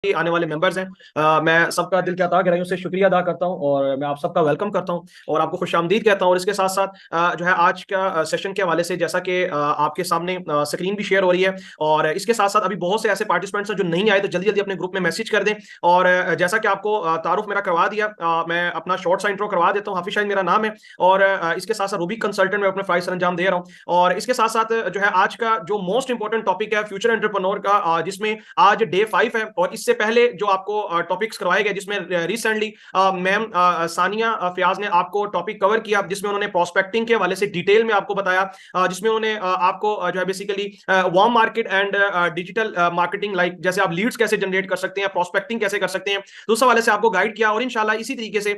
आने वाले मेंबर्स हैं। मैं सबका दिल के अता गहराइयों से शुक्रिया अदा करता हूं और मैं आप सबका वेलकम करता हूं और आपको खुशामदीद कहता हूं। और इसके साथ साथ जो है आज का सेशन के हवाले से जैसा कि आपके सामने स्क्रीन भी शेयर हो रही है और इसके साथ साथ अभी बहुत से ऐसे पार्टिसिपेंट्स हैं जो नहीं आए, तो जल्दी जल्दी अपने ग्रुप में मैसेज कर दें। और जैसा कि आपको तारुफ मेरा करवा दिया, मैं अपना शॉर्ट सा इंट्रो करवा देता हूँ। हाफिज शाहीन मेरा नाम है और इसके साथ साथ रूबी कंसल्टेंट में अपने फ्राइज सर अंजाम दे रहा हूँ। और इसके साथ साथ जो है आज का जो मोस्ट इंपॉर्टेंट टॉपिक है फ्यूचर एंटरप्रेन्योर का, जिसमें आज डे 5 है। और इससे पहले जो आपको टॉपिक्स करवाए गए, जिसमें रिसेंटली मैम सानिया फयाज ने आपको टॉपिक कवर किया, जिसमें उन्होंने प्रोस्पेक्टिंग के हवाले से डिटेल में आपको बताया, जिसमें उन्होंने आपको जो है basically warm market and digital marketing, like जैसे आप लीड्स कैसे जनरेट कर सकते हैं, प्रोस्पेक्टिंग कैसे कर सकते हैं, तो उस हवाले से आपको गाइड किया। और इंशाल्लाह इसी तरीके से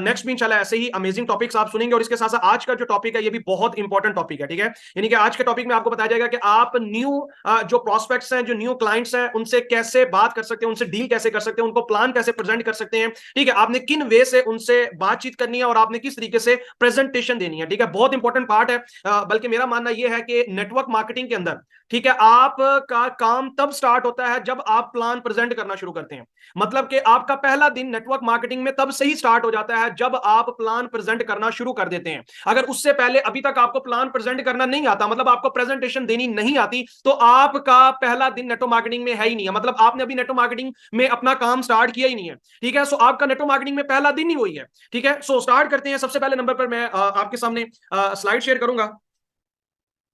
नेक्स्ट भी इंशाल्लाह ऐसे ही अमेजिंग टॉपिक्स आप सुनेंगे। और इसके साथ साथ आज का जो टॉपिक है ये भी बहुत इंपॉर्टेंट टॉपिक है, ठीक है। यानी कि आज के टॉपिक में आपको बताया जाएगा कि आप न्यू जो प्रोस्पेक्ट्स हैं, जो न्यू क्लाइंट्स हैं, उनसे कैसे बात कर सकते हैं, उनसे डील कैसे कर सकते हैं, उनको प्लान कैसे प्रेजेंट कर सकते हैं, ठीक है। आपने किन वे से उनसे बातचीत करनी है और आपने किस तरीके से प्रेजेंटेशन देनी है, ठीक है। बहुत इंपॉर्टेंट पार्ट है। बल्कि मेरा मानना यह है कि नेटवर्क मार्केटिंग के अंदर, ठीक है, आपका काम तब स्टार्ट होता है जब आप प्लान प्रेजेंट करना शुरू करते हैं। मतलब कि आपका पहला दिन नेटवर्क मार्केटिंग में तब से ही स्टार्ट हो जाता है जब आप प्लान प्रेजेंट करना शुरू कर देते हैं। अगर उससे पहले अभी तक आपको प्लान प्रेजेंट करना नहीं आता, मतलब आपको प्रेजेंटेशन देनी नहीं आती, तो आपका पहला दिन नेटवर्क मार्केटिंग में है ही नहीं है। मतलब आपने अभी नेटवर्क मार्केटिंग में अपना काम स्टार्ट किया ही नहीं है, ठीक है। सो आपका नेटवर्क मार्केटिंग में पहला दिन ही वही है, ठीक है। सो स्टार्ट करते हैं। सबसे पहले नंबर पर मैं आपके सामने स्लाइड शेयर करूंगा।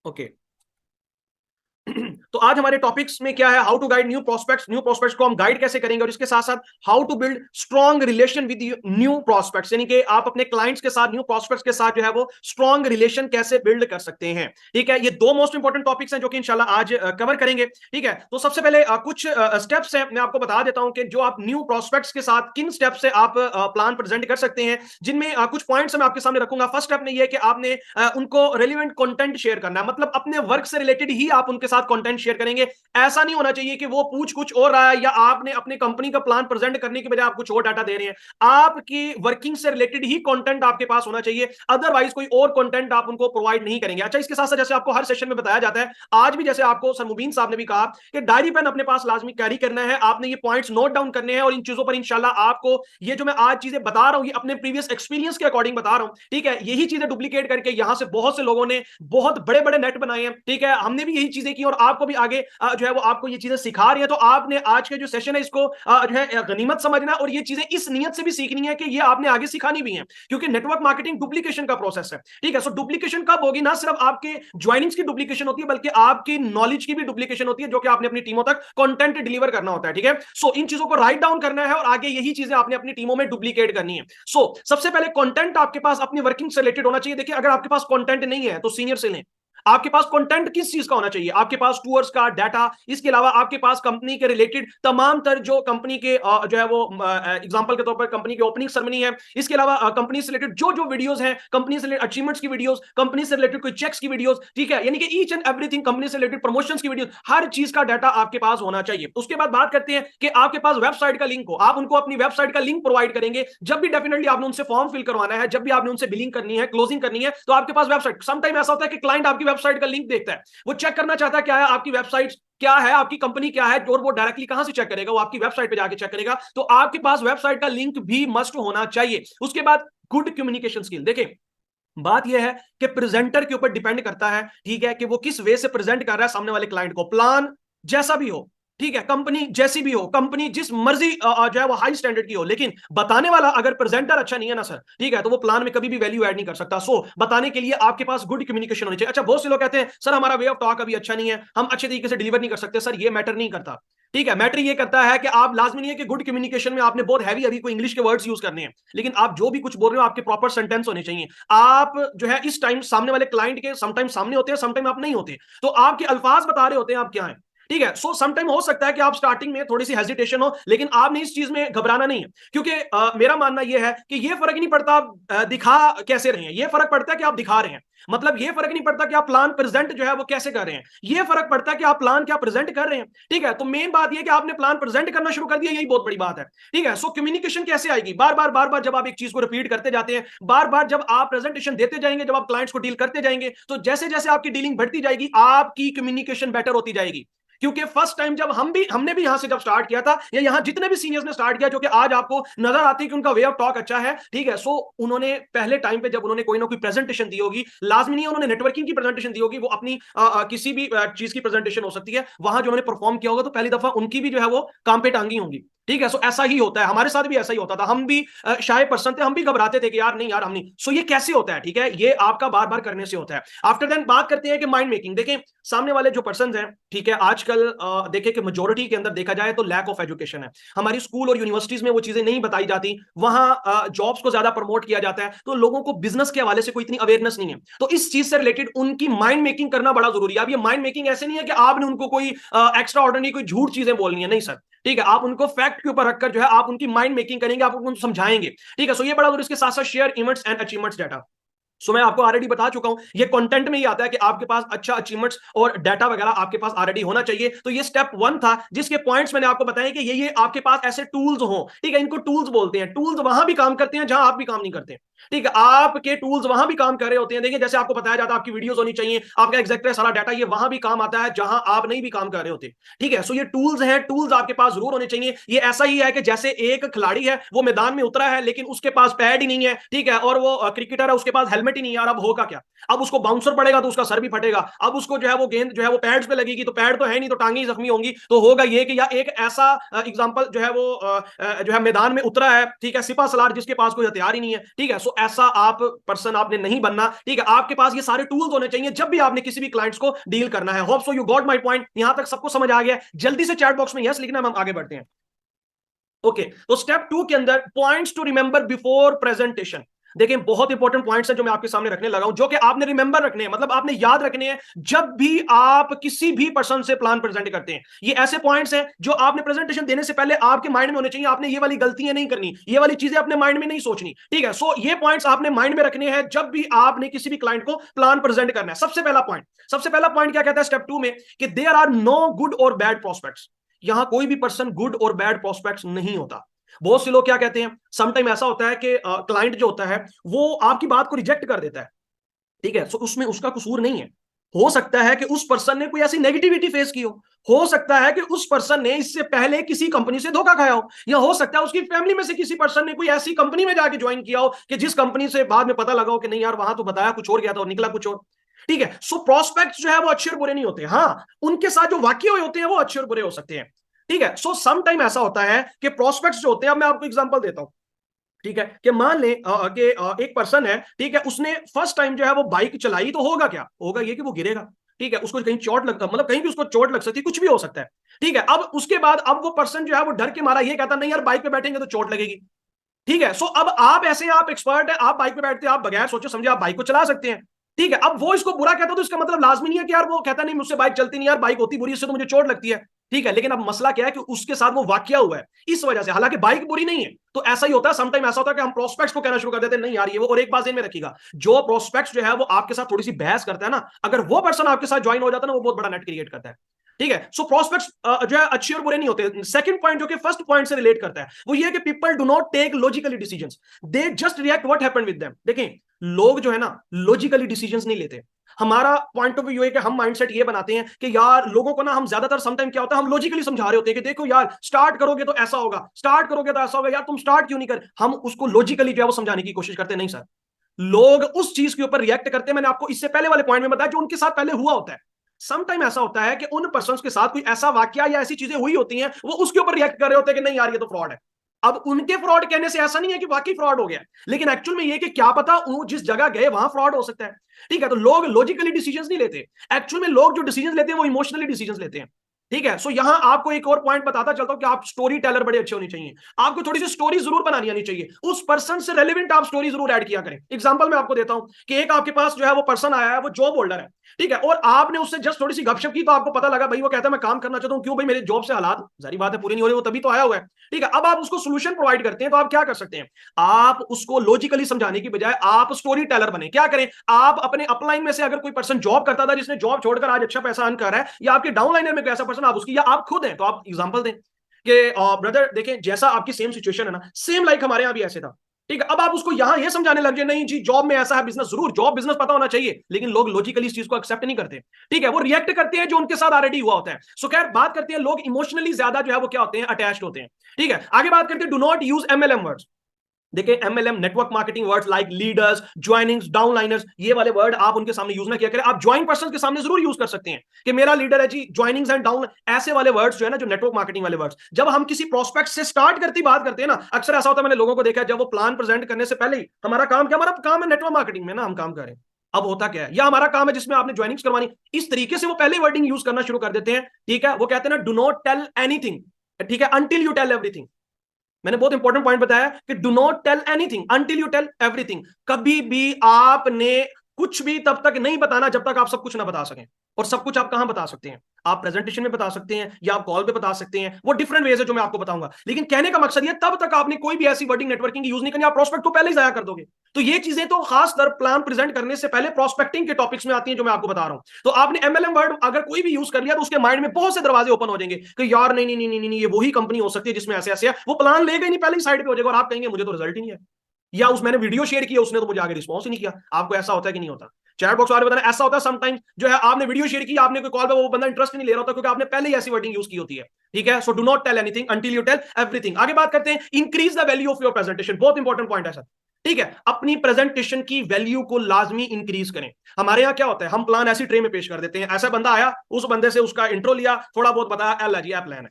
ओके। तो आज हमारे टॉपिक्स में क्या है, how to guide new prospects. New prospects को हम गाइड कैसे करेंगे, और इसके साथ साथ how to build strong relation with new prospects, यानी कि आप अपने क्लाइंट्स के साथ, न्यू प्रोस्पेक्ट्स के साथ जो है वो स्ट्रॉन्ग रिलेशन कैसे बिल्ड कर सकते हैं, ठीक है। ये दो मोस्ट इंपॉर्टेंट टॉपिक्स हैं जो कि इंशाल्लाह आज कवर करेंगे, ठीक है। तो सबसे पहले कुछ स्टेप्स हैं, मैं आपको बता देता हूं कि जो आप न्यू प्रोस्पेक्ट्स के साथ किन स्टेप से आप प्लान प्रेजेंट कर सकते हैं, जिनमें कुछ पॉइंट्स मैं आपके सामने रखूंगा। फर्स्ट स्टेप में यह है कि आपने उनको रेलिवेंट कंटेंट शेयर करना है, मतलब अपने वर्क से रिलेटेड ही आप उनके साथ कंटेंट शेयर करेंगे। ऐसा नहीं होना चाहिए कि वो पूछ कुछ और रहा है या आपने अपने कंपनी का प्लान प्रेजेंट करने के बजाय आप कुछ और डाटा दे रहे हैं। आपकी वर्किंग से रिलेटेड ही कंटेंट आपके पास होना चाहिए, अदरवाइज कोई और कंटेंट आप उनको प्रोवाइड नहीं करेंगे। अच्छा, इसके साथ साथ जैसे आपको हर सेशन में बताया जाता है, आज भी जैसे आपको सर मुबीन साहब ने भी कहा कि डायरी पेन अपने पास लाजमी कैरी करना है, आपने ये पॉइंट्स नोट डाउन करने हैं। और इन चीजों पर इंशाल्लाह आपको ये जो मैं आज चीजें बता रहा हूं, ये अपने प्रीवियस एक्सपीरियंस के अकॉर्डिंग बता रहा हूं, ठीक है। यही चीजें डुप्लीकेट करके यहां से बहुत से लोगों ने बहुत बड़े बड़े नेट बनाए हैं, ठीक है। हमने भी यही चीजें की और आपको भी आगे जो है वो आपको ये चीजें सिखा रही है। तो आपने आज के जो सेशन है इसको जो है गनीमत समझना, और ये चीजें इस नियत से भी सीखनी है कि ये आपने आगे सिखानी भी है, क्योंकि नेटवर्क मार्केटिंग डुप्लीकेशन का प्रोसेस है, ठीक है। सो डुप्लीकेशन कब होगी, ना सिर्फ आपके ज्वाइनिंग्स की डुप्लीकेशन होती है, बल्कि आपकी नॉलेज की भी डुप्लीकेशन होती है, जो कि आपने अपनी टीमों तक कंटेंट डिलीवर करना होता है, ठीक है। सो इन चीजों को राइट डाउन करना है और आगे यही चीजें आपने अपनी टीमों में डुप्लीकेट करनी है। सो सबसे पहले कंटेंट आपके पास अपनी वर्किंग से रिलेटेड होना चाहिए। देखिए, अगर आपके पास कंटेंट नहीं है तो सीनियर से लें। आपके पास कंटेंट किस चीज का होना चाहिए, आपके पास टूर्स का डाटा, इसके अलावा आपके पास कंपनी के रिलेटेड तमाम तर जो कंपनी के जो है वो एग्जांपल के तौर पर कंपनी की ओपनिंग सेरेमनी है, इसके अलावा कंपनी से रिलेटेड जो जो वीडियोस हैं, कंपनी से रिलेटेड अचीवमेंट्स की वीडियोस, कंपनी से रिलेटेड कोई चेक्स की वीडियोस, ठीक है। यानी कि ईच एंड एवरीथिंग, कंपनी से रिलेटेड प्रमोशंस की वीडियोस, हर चीज का डाटा आपके पास होना चाहिए। उसके बाद बात करते हैं कि आपके पास वेबसाइट का लिंक हो, आप उनको अपनी वेबसाइट का लिंक प्रोवाइड करेंगे। जब भी डेफिनेटली आपने उनसे फॉर्म फिल करवाना है, जब भी आपने उनसे बिलिंग करनी है, क्लोजिंग करनी है, तो आपके पास वेबसाइट। समटाइम ऐसा होता है कि क्लाइंट आपकी वेबसाइट का लिंक देखता है, वो चेक करना चाहता है क्या है आपकी वेबसाइट, क्या है आपकी कंपनी, क्या है, और वो डायरेक्टली कहां से चेक करेगा, वो आपकी वेबसाइट पे जाके चेक करेगा। तो आपके पास वेबसाइट का लिंक भी मस्ट होना चाहिए। उसके बाद गुड कम्युनिकेशन स्किल। देखिए, बात यह है कि प्रेजेंटर के ऊपर डिपेंड करता है, ठीक है, कि वो किस वे से प्रेजेंट कर रहा है सामने वाले क्लाइंट को। प्लान जैसा भी हो, ठीक है, कंपनी जैसी भी हो, कंपनी जिस मर्जी जो है वो हाई स्टैंडर्ड की हो, लेकिन बताने वाला अगर प्रेजेंटर अच्छा नहीं है ना सर, ठीक है, तो वो प्लान में कभी भी वैल्यू ऐड नहीं कर सकता। सो बताने के लिए आपके पास गुड कम्युनिकेशन होनी चाहिए। अच्छा, बहुत से लोग कहते हैं सर हमारा वे ऑफ टॉक अभी अच्छा नहीं है, हम अच्छे तरीके से डिलीवर नहीं कर सकते। सर ये मैटर नहीं करता, ठीक है। मैटर ये करता है कि आप, लाजमी नहीं है कि गुड कम्युनिकेशन में आपने बहुत हैवी अभी कोई इंग्लिश के वर्ड्स यूज करने हैं, लेकिन आप जो भी कुछ बोल रहे हो आपके प्रॉपर सेंटेंस होने चाहिए। आप जो है इस टाइम सामने वाले क्लाइंट के समटाइम सामने होते हैं, समटाइम आप नहीं होते, तो आपके अल्फाज बता रहे होते हैं आप क्या है, ठीक है। सो समटाइम हो सकता है कि आप स्टार्टिंग में थोड़ी सी हेजिटेशन हो, लेकिन आपने इस चीज में घबराना नहीं है, क्योंकि मेरा मानना यह है कि ये फर्क नहीं पड़ता आप दिखा कैसे रहे हैं, ये फर्क पड़ता है कि आप दिखा रहे हैं। मतलब ये फर्क नहीं पड़ता कि आप प्लान प्रेजेंट जो है वो कैसे कर रहे हैं, ये फर्क पड़ता है कि आप प्लान क्या प्रेजेंट कर रहे हैं, ठीक है। तो मेन बात यह कि आपने प्लान प्रेजेंट करना शुरू कर दिया, यही बहुत बड़ी बात है, ठीक है। सो कम्युनिकेशन कैसे आएगी, बार बार जब आप एक चीज को रिपीट करते जाते हैं, बार बार जब आप प्रेजेंटेशन देते जाएंगे, जब आप क्लाइंट्स को डील करते जाएंगे, तो जैसे जैसे आपकी डीलिंग बढ़ती जाएगी, आपकी कम्युनिकेशन बेटर होती जाएगी, क्योंकि फर्स्ट टाइम जब हमने भी यहां से जब स्टार्ट किया था, या यहां जितने भी सीनियर्स ने स्टार्ट किया, जो कि आज आपको नजर आती है कि उनका वे ऑफ टॉक अच्छा है, ठीक है। सो उन्होंने पहले टाइम पे जब उन्होंने कोई ना कोई प्रेजेंटेशन दी होगी, लाजमी नहीं है उन्होंने नेटवर्किंग की प्रेजेंटेशन दी होगी, वो अपनी किसी भी चीज की प्रेजेंटेशन हो सकती है, वहां जो उन्होंने परफॉर्म किया होगा, तो पहली दफा उनकी भी जो है वो काम पे टांगी होंगी, ठीक है। सो ऐसा ही होता है, हमारे साथ भी ऐसा ही होता था, हम भी शाय पर्सन थे, हम भी घबराते थे कि यार नहीं यार हम नहीं। सो ये कैसे होता है, ठीक है, ये आपका बार बार करने से होता है। आफ्टर देन बात करते हैं कि माइंड मेकिंग। देखें सामने वाले जो पर्सन हैं, ठीक है, आजकल देखें कि मेजोरिटी के अंदर देखा जाए तो लैक ऑफ एजुकेशन है। हमारी स्कूल और यूनिवर्सिटीज में वो चीजें नहीं बताई जाती, वहां जॉब्स को ज्यादा प्रमोट किया जाता है, तो लोगों को बिजनेस के हवाले से कोई इतनी अवेयरनेस नहीं है। तो इस चीज से रिलेटेड उनकी माइंड मेकिंग करना बड़ा जरूरी है। अब ये माइंड मेकिंग ऐसे नहीं है कि आपने उनको कोई एक्स्ट्रा ऑर्डिनरी कोई झूठ चीजें बोलनी है, नहीं सर, ठीक है। आप उनको फैक्ट के ऊपर रखकर जो है आप उनकी माइंड मेकिंग करेंगे, आप उनको समझाएंगे, ठीक है। सो ये बड़ा जरूरी। इसके साथ साथ share events and achievements data. So मैं आपको ऑलरेडी बता चुका हूं, ये कंटेंट में ही आता है कि आपके पास अच्छा अचीवमेंट्स और डाटा वगैरह आपके पास ऑलरेडी होना चाहिए। तो ये स्टेप 1 था, जिसके पॉइंट्स मैंने आपको बताया कि ये आपके पास ऐसे टूल्स हो, ठीक है। इनको टूल्स बोलते हैं। टूल्स वहां भी काम करते हैं जहां आप भी काम नहीं करते, ठीक है। आपके टूल्स वहां भी काम कर रहे होते हैं। देखिए जैसे आपको बताया जाता है आपकी वीडियोस होनी चाहिए, आपका एग्जैक्ट सारा डाटा, ये वहां भी काम आता है जहां आप नहीं भी काम कर रहे होते, ठीक है। सो ये टूल्स हैं, टूल्स आपके पास जरूर होने चाहिए। ये ऐसा ही है कि जैसे एक खिलाड़ी है, वो मैदान में उतरा है लेकिन उसके पास पैड ही नहीं है, ठीक है, और वो क्रिकेटर है, उसके पास हेलमेट ही नहीं है, अब होगा क्या? अब उसको बाउंसर पड़ेगा तो उसका सर भी फटेगा, अब उसको जो है वो गेंद जो है वो पैड्स पे लगेगी, तो पैड तो है नहीं, तो टांगे जख्मी होंगी। तो होगा ये कि या एक ऐसा एग्जांपल जो है वो जो है मैदान में उतरा है, ठीक है, सिपा सलार, जिसके पास कोई हथियार ही नहीं है, ठीक है। सो ऐसा आप पर्सन आपने नहीं बनना, ठीक है। आपके पास ये सारे टूल्स होने चाहिए जब भी आपने किसी भी क्लाइंट्स को डील करना है। Hope so you got my point. यहां तक सबको समझ आ गया? जल्दी से चैट बॉक्स में यस लिखना, हम आगे बढ़ते हैं। ओके, तो स्टेप 2 के अंदर points to remember before presentation. देखिए बहुत इंपॉर्टेंट पॉइंट्स हैं जो मैं आपके सामने रखने लगा हूं, जो कि आपने रिमेंबर रखने हैं, मतलब आपने याद रखने हैं जब भी आप किसी भी पर्सन से प्लान प्रेजेंट करते हैं। ये ऐसे पॉइंट्स हैं जो आपने प्रेजेंटेशन देने से पहले आपके माइंड में होने चाहिए। आपने ये वाली गलतियां नहीं करनी, ये वाली चीजें अपने माइंड में नहीं सोचनी, ठीक है। सो ये पॉइंट्स आपने माइंड में रखने हैं जब भी आपने किसी भी क्लाइंट को प्लान प्रेजेंट करना है। सबसे पहला पॉइंट क्या कहता है स्टेप 2 में, कि देयर आर नो गुड और बैड प्रोस्पेक्ट्स। यहां कोई भी पर्सन गुड और बैड प्रोस्पेक्ट्स नहीं होता। बहुत से लोग क्या कहते हैं, समटाइम ऐसा होता है कि क्लाइंट जो होता है वो आपकी बात को रिजेक्ट कर देता है, ठीक है। सो उसमें उसका कसूर नहीं है। हो सकता है कि उस पर्सन ने कोई ऐसी नेगेटिविटी फेस की हो सकता है कि उस पर्सन ने इससे पहले किसी कंपनी से धोखा खाया हो, या हो सकता है उसकी फैमिली में से किसी पर्सन ने कोई ऐसी कंपनी में जाके ज्वाइन किया हो कि जिस कंपनी से बाद में पता लगा हो कि नहीं यार वहां तो बताया कुछ और गया था और निकला कुछ और, ठीक है। सो प्रोस्पेक्ट्स जो है वो अच्छे और बुरे नहीं होते। हाँ, उनके साथ जो वाकई हुए होते हैं वो अच्छे और बुरे हो सकते हैं, ठीक है। सो सम टाइम ऐसा होता है कि प्रोस्पेक्ट्स जो होते हैं, अब मैं आपको एग्जांपल देता हूं, ठीक है, कि मान ले कि एक पर्सन है, ठीक है, उसने फर्स्ट टाइम जो है वो बाइक चलाई, तो होगा क्या? होगा ये कि वो गिरेगा, ठीक है, उसको कहीं चोट लग, मतलब कहीं भी उसको चोट लग सकती है, कुछ भी हो सकता है, ठीक है। अब उसके बाद अब वो पर्सन जो है वो डर के मारा ये कहता नहीं यार बाइक पे बैठेंगे तो चोट लगेगी, ठीक है। सो अब आप ऐसे, आप एक्सपर्ट है, आप बाइक पे बैठते हैं, आप बगैर सोचे समझे आप बाइक को चला सकते हैं, ठीक है। अब वो इसको बुरा कहता तो इसका मतलब लाजमी नहीं है कि यार वो कहता नहीं मुझसे बाइक चलती नहीं यार, बाइक होती बुरी, इससे तो मुझे चोट लगती है, ठीक है। लेकिन अब मसला क्या है कि उसके साथ वो वाकया हुआ है इस वजह से, हालांकि बाइक बुरी नहीं है। तो ऐसा ही होता है, समटाइम ऐसा होता है कि हम प्रोस्पेक्ट्स को कहना शुरू कर देते हैं नहीं यार ये वो। और एक बात ध्यान में रखिएगा, जो प्रोस्पेक्ट्स जो है वो आपके साथ थोड़ी सी बहस करता है ना, अगर वो पर्सन आपके साथ ज्वाइन हो जाता है ना, वो बहुत बड़ा नेट क्रिएट करता है, ठीक है। सो प्रोस्पेक्ट्स जो है अच्छे और बुरे नहीं होते। सेकंड पॉइंट जो कि फर्स्ट पॉइंट से रिलेट करता है वो ये है कि people do not take logically decisions, they just react what happened with them. देखें लोग जो है ना लॉजिकली डिसीजंस नहीं लेते। हमारा पॉइंट ऑफ व्यू है कि हम माइंडसेट ये बनाते हैं कि यार लोगों को ना, हम ज्यादातर समटाइम क्या होता है, हम लॉजिकली समझा रहे होते हैं कि देखो यार स्टार्ट करोगे तो ऐसा होगा, स्टार्ट करोगे तो ऐसा होगा, यार तुम स्टार्ट क्यों नहीं कर। हम उसको लॉजिकली जो है वो समझाने की कोशिश करते हैं। नहीं सर, लोग उस चीज के ऊपर रिएक्ट करते हैं। मैंने आपको इससे पहले वाले पॉइंट में बताया जो उनके साथ पहले हुआ होता है। समटाइम ऐसा होता है कि उन पर्सन्स के साथ कोई ऐसा वाकया या ऐसी चीजें हुई होती हैं, वो उसके ऊपर रिएक्ट कर रहे होते हैं कि नहीं यार ये तो फ्रॉड है। अब उनके फ्रॉड कहने से ऐसा नहीं है कि वाकई फ्रॉड हो गया, लेकिन एक्चुअल में ये कि क्या पता वो जिस जगह गए वहां फ्रॉड हो सकता है, ठीक है। तो लोग लॉजिकली डिसीजंस नहीं लेते। एक्चुअल में लोग जो डिसीजंस लेते हैं वो इमोशनली डिसीजंस लेते हैं, ठीक है। सो यहां आपको एक और पॉइंट बताता चलता हूं कि आप स्टोरी टेलर बड़े अच्छे होने चाहिए। आपको थोड़ी सी स्टोरी जरूर बनानी आनी चाहिए, उस पर्सन से रेलेवेंट आप स्टोरी जरूर ऐड किया करें। एग्जांपल मैं आपको देता हूं कि एक आपके पास जो है वो पर्सन आया है, वो जॉब होल्डर है, ठीक है, और आपने उससे जस्ट थोड़ी सी गपशप की तो आपको पता लगा भाई वो कहता है मैं काम करना चाहता हूं, क्यों भाई मेरे जॉब से हालात जारी बात है पूरी नहीं हो रही, वो तभी तो आया हुआ है, ठीक है। अब आप उसको सोल्यूशन प्रोवाइड करते हैं, तो आप क्या कर सकते हैं, आप उसको लॉजिकली समझाने की बजाय आप स्टोरी टेलर बने। क्या करें, आप अपने अपलाइन में से अगर कोई पर्सन जॉब करता था जिसने जॉब छोड़कर आज अच्छा पैसा अर्न कर रहा है, या आपके डाउनलाइनर में कोई ऐसा पर्सन आप उसकी, या आप खुद हैं तो आप एग्जांपल दें कि ब्रदर देखें जैसा आपकी सेम सिचुएशन है ना, सेम लाइक हमारे यहां भी ऐसे था, ठीक है, अब आप उसको यहां ये समझाने लग जाए नहीं जी जॉब में ऐसा है, बिजनेस जरूर, जॉब बिजनेस पता होना चाहिए, लेकिन लोग लॉजिकली इस चीज को एक्सेप्ट नहीं करते। ठीक है, वो रिएक्ट करते हैं जो उनके साथ ऑलरेडी हुआ होता है। सो खैर बात करते हैं, लोग इमोशनली ज्यादा जो है वो क्या होते हैं, अटैच्ड होते हैं। ठीक है, आगे बात करते हैं, do not use MLM words. देखिए MLM, network marketing words like leaders, joinings, downliners, ये वाले वर्ड आप उनके सामने यूज ना किया करें। आप ज्वाइन पर्सन के सामने जरूर यूज कर सकते हैं कि मेरा लीडर है जी, ज्वाइनिंग्स एंड डाउन, ऐसे वाले वर्ड्स जो है ना, जो नेटवर्क मार्केटिंग वाले वर्ड्स। जब हम किसी प्रोस्पेक्ट से स्टार्ट करती बात करते हैं ना, अक्सर ऐसा होता है, मैंने लोगों को देखा है, जब वो प्लान प्रेजेंट करने से पहले ही हमारा काम क्या, हमारा काम है नेटवर्क मार्केटिंग में ना, हम काम करें। अब होता क्या है, या हमारा काम है जिसमें आपने ज्वाइनिंग्स करवानी, इस तरीके से वो पहले वर्डिंग यूज करना शुरू कर देते हैं। ठीक है, वो कहते हैं ना, डू नॉट टेल एनीथिंग, ठीक है, अंटिल यू टेल एवरीथिंग। मैंने बहुत इंपॉर्टेंट पॉइंट बताया कि do not tell anything until you tell everything. कभी भी आपने कुछ भी तब तक नहीं बताना जब तक आप सब कुछ ना बता सकें। और सब कुछ आप कहां बता सकते हैं, आप प्रेजेंटेशन में बता सकते हैं या आप कॉल पे बता सकते हैं, वो डिफरेंट वेज है जो मैं आपको बताऊंगा। लेकिन कहने का मकसद ये, तब तक आपने कोई भी ऐसी वर्डिंग नेटवर्किंग यूज नहीं करनी, आप प्रोस्पेक्ट को पहले ही जाया कर दोगे। तो ये चीजें तो खासकर प्लान प्रेजेंट करने से पहले प्रोस्पेक्टिंग के टॉपिक्स में आती हैं जो मैं आपको बता रहा हूं। तो आपने एमएलएम वर्ड अगर कोई भी यूज कर लिया तो उसके माइंड में बहुत से दरवाजे ओपन हो जाएंगे कि यार नहीं नहीं नहीं नहीं, नहीं ये वही कंपनी हो सकती है जिसमें ऐसे ऐसे है। वो प्लान लेगा ही नहीं, पहले ही साइड पे हो जाएगा और आप कहेंगे मुझे तो रिजल्ट ही नहीं है, या उस मैंने वीडियो शेयर किया उसने तो मुझे आगे रिस्पॉन्स ही नहीं किया। आपको ऐसा होता है कि नहीं होता? चैट बॉक्स वाले बताना, ऐसा होता है समटाइम्स जो है, आपने वीडियो शेयर की, आपने कोई कॉल पे, वो बंदा इंटरेस्ट नहीं ले रहा होता क्योंकि आपने पहले ही ऐसी वर्डिंग यूज की होती है। ठीक है, so do not tell anything until you tell everything. आगे बात करते हैं, increase the value of your presentation. बहुत इंपॉर्टेंट पॉइंट है सर। ठीक है, अपनी प्रेजेंटेशन की वैल्यू को लाजमी इंक्रीज करें। हमारे यहाँ क्या होता है, हम प्लान ऐसी ट्रे में पेश कर देते हैं, ऐसा बंदा आया, उस बंदे से उसका इंट्रो लिया, थोड़ा बहुत बताया, एल जी प्लान है।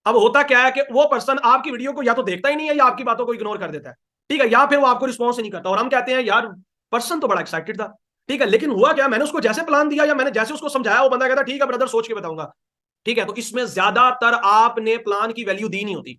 अब होता क्या है कि वो पर्सन आपकी वीडियो को या तो देखता ही नहीं है या आपकी बातों को इग्नोर कर देता है। ठीक है, या फिर वो आपको रिस्पॉन्स नहीं करता, और हम कहते हैं यार पर्सन तो बड़ा एक्साइटेड था। ठीक है, लेकिन हुआ क्या, मैंने उसको जैसे प्लान दिया या मैंने जैसे उसको समझाया, वो बंदा कहता ठीक है ब्रदर सोच के बताऊंगा। ठीक है, तो इसमें ज्यादातर आपने प्लान की वैल्यू दी नहीं होती।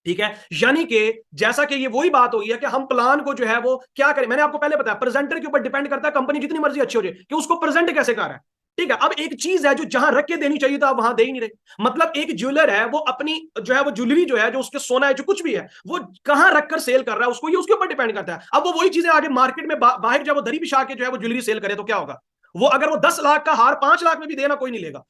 ठीक है, यानी कि जैसा कि ये वही बात हो गई है कि हम प्लान को जो है वो क्या करें, मैंने आपको पहले बताया प्रेजेंटर के ऊपर डिपेंड करता है, कंपनी जितनी मर्जी अच्छी हो जाए, कि उसको प्रेजेंट कैसे कर रहा है। ठीक है, अब एक चीज है जो जहां रख के देनी चाहिए था आप वहां दे ही नहीं रहे। मतलब एक ज्वेलर है, वो अपनी जो है वो ज्वेलरी जो है, जो उसके सोना है, जो कुछ भी है, वो कहां रखकर सेल कर रहा है, उसको ये उसके ऊपर डिपेंड करता है। अब वो वही चीजें आगे मार्केट में बाहर जब वो दरी बिछा के जो है वो ज्वेलरी सेल करे तो क्या होगा, वो अगर वो 10 लाख का हार 5 लाख में भी देना कोई नहीं लेगा।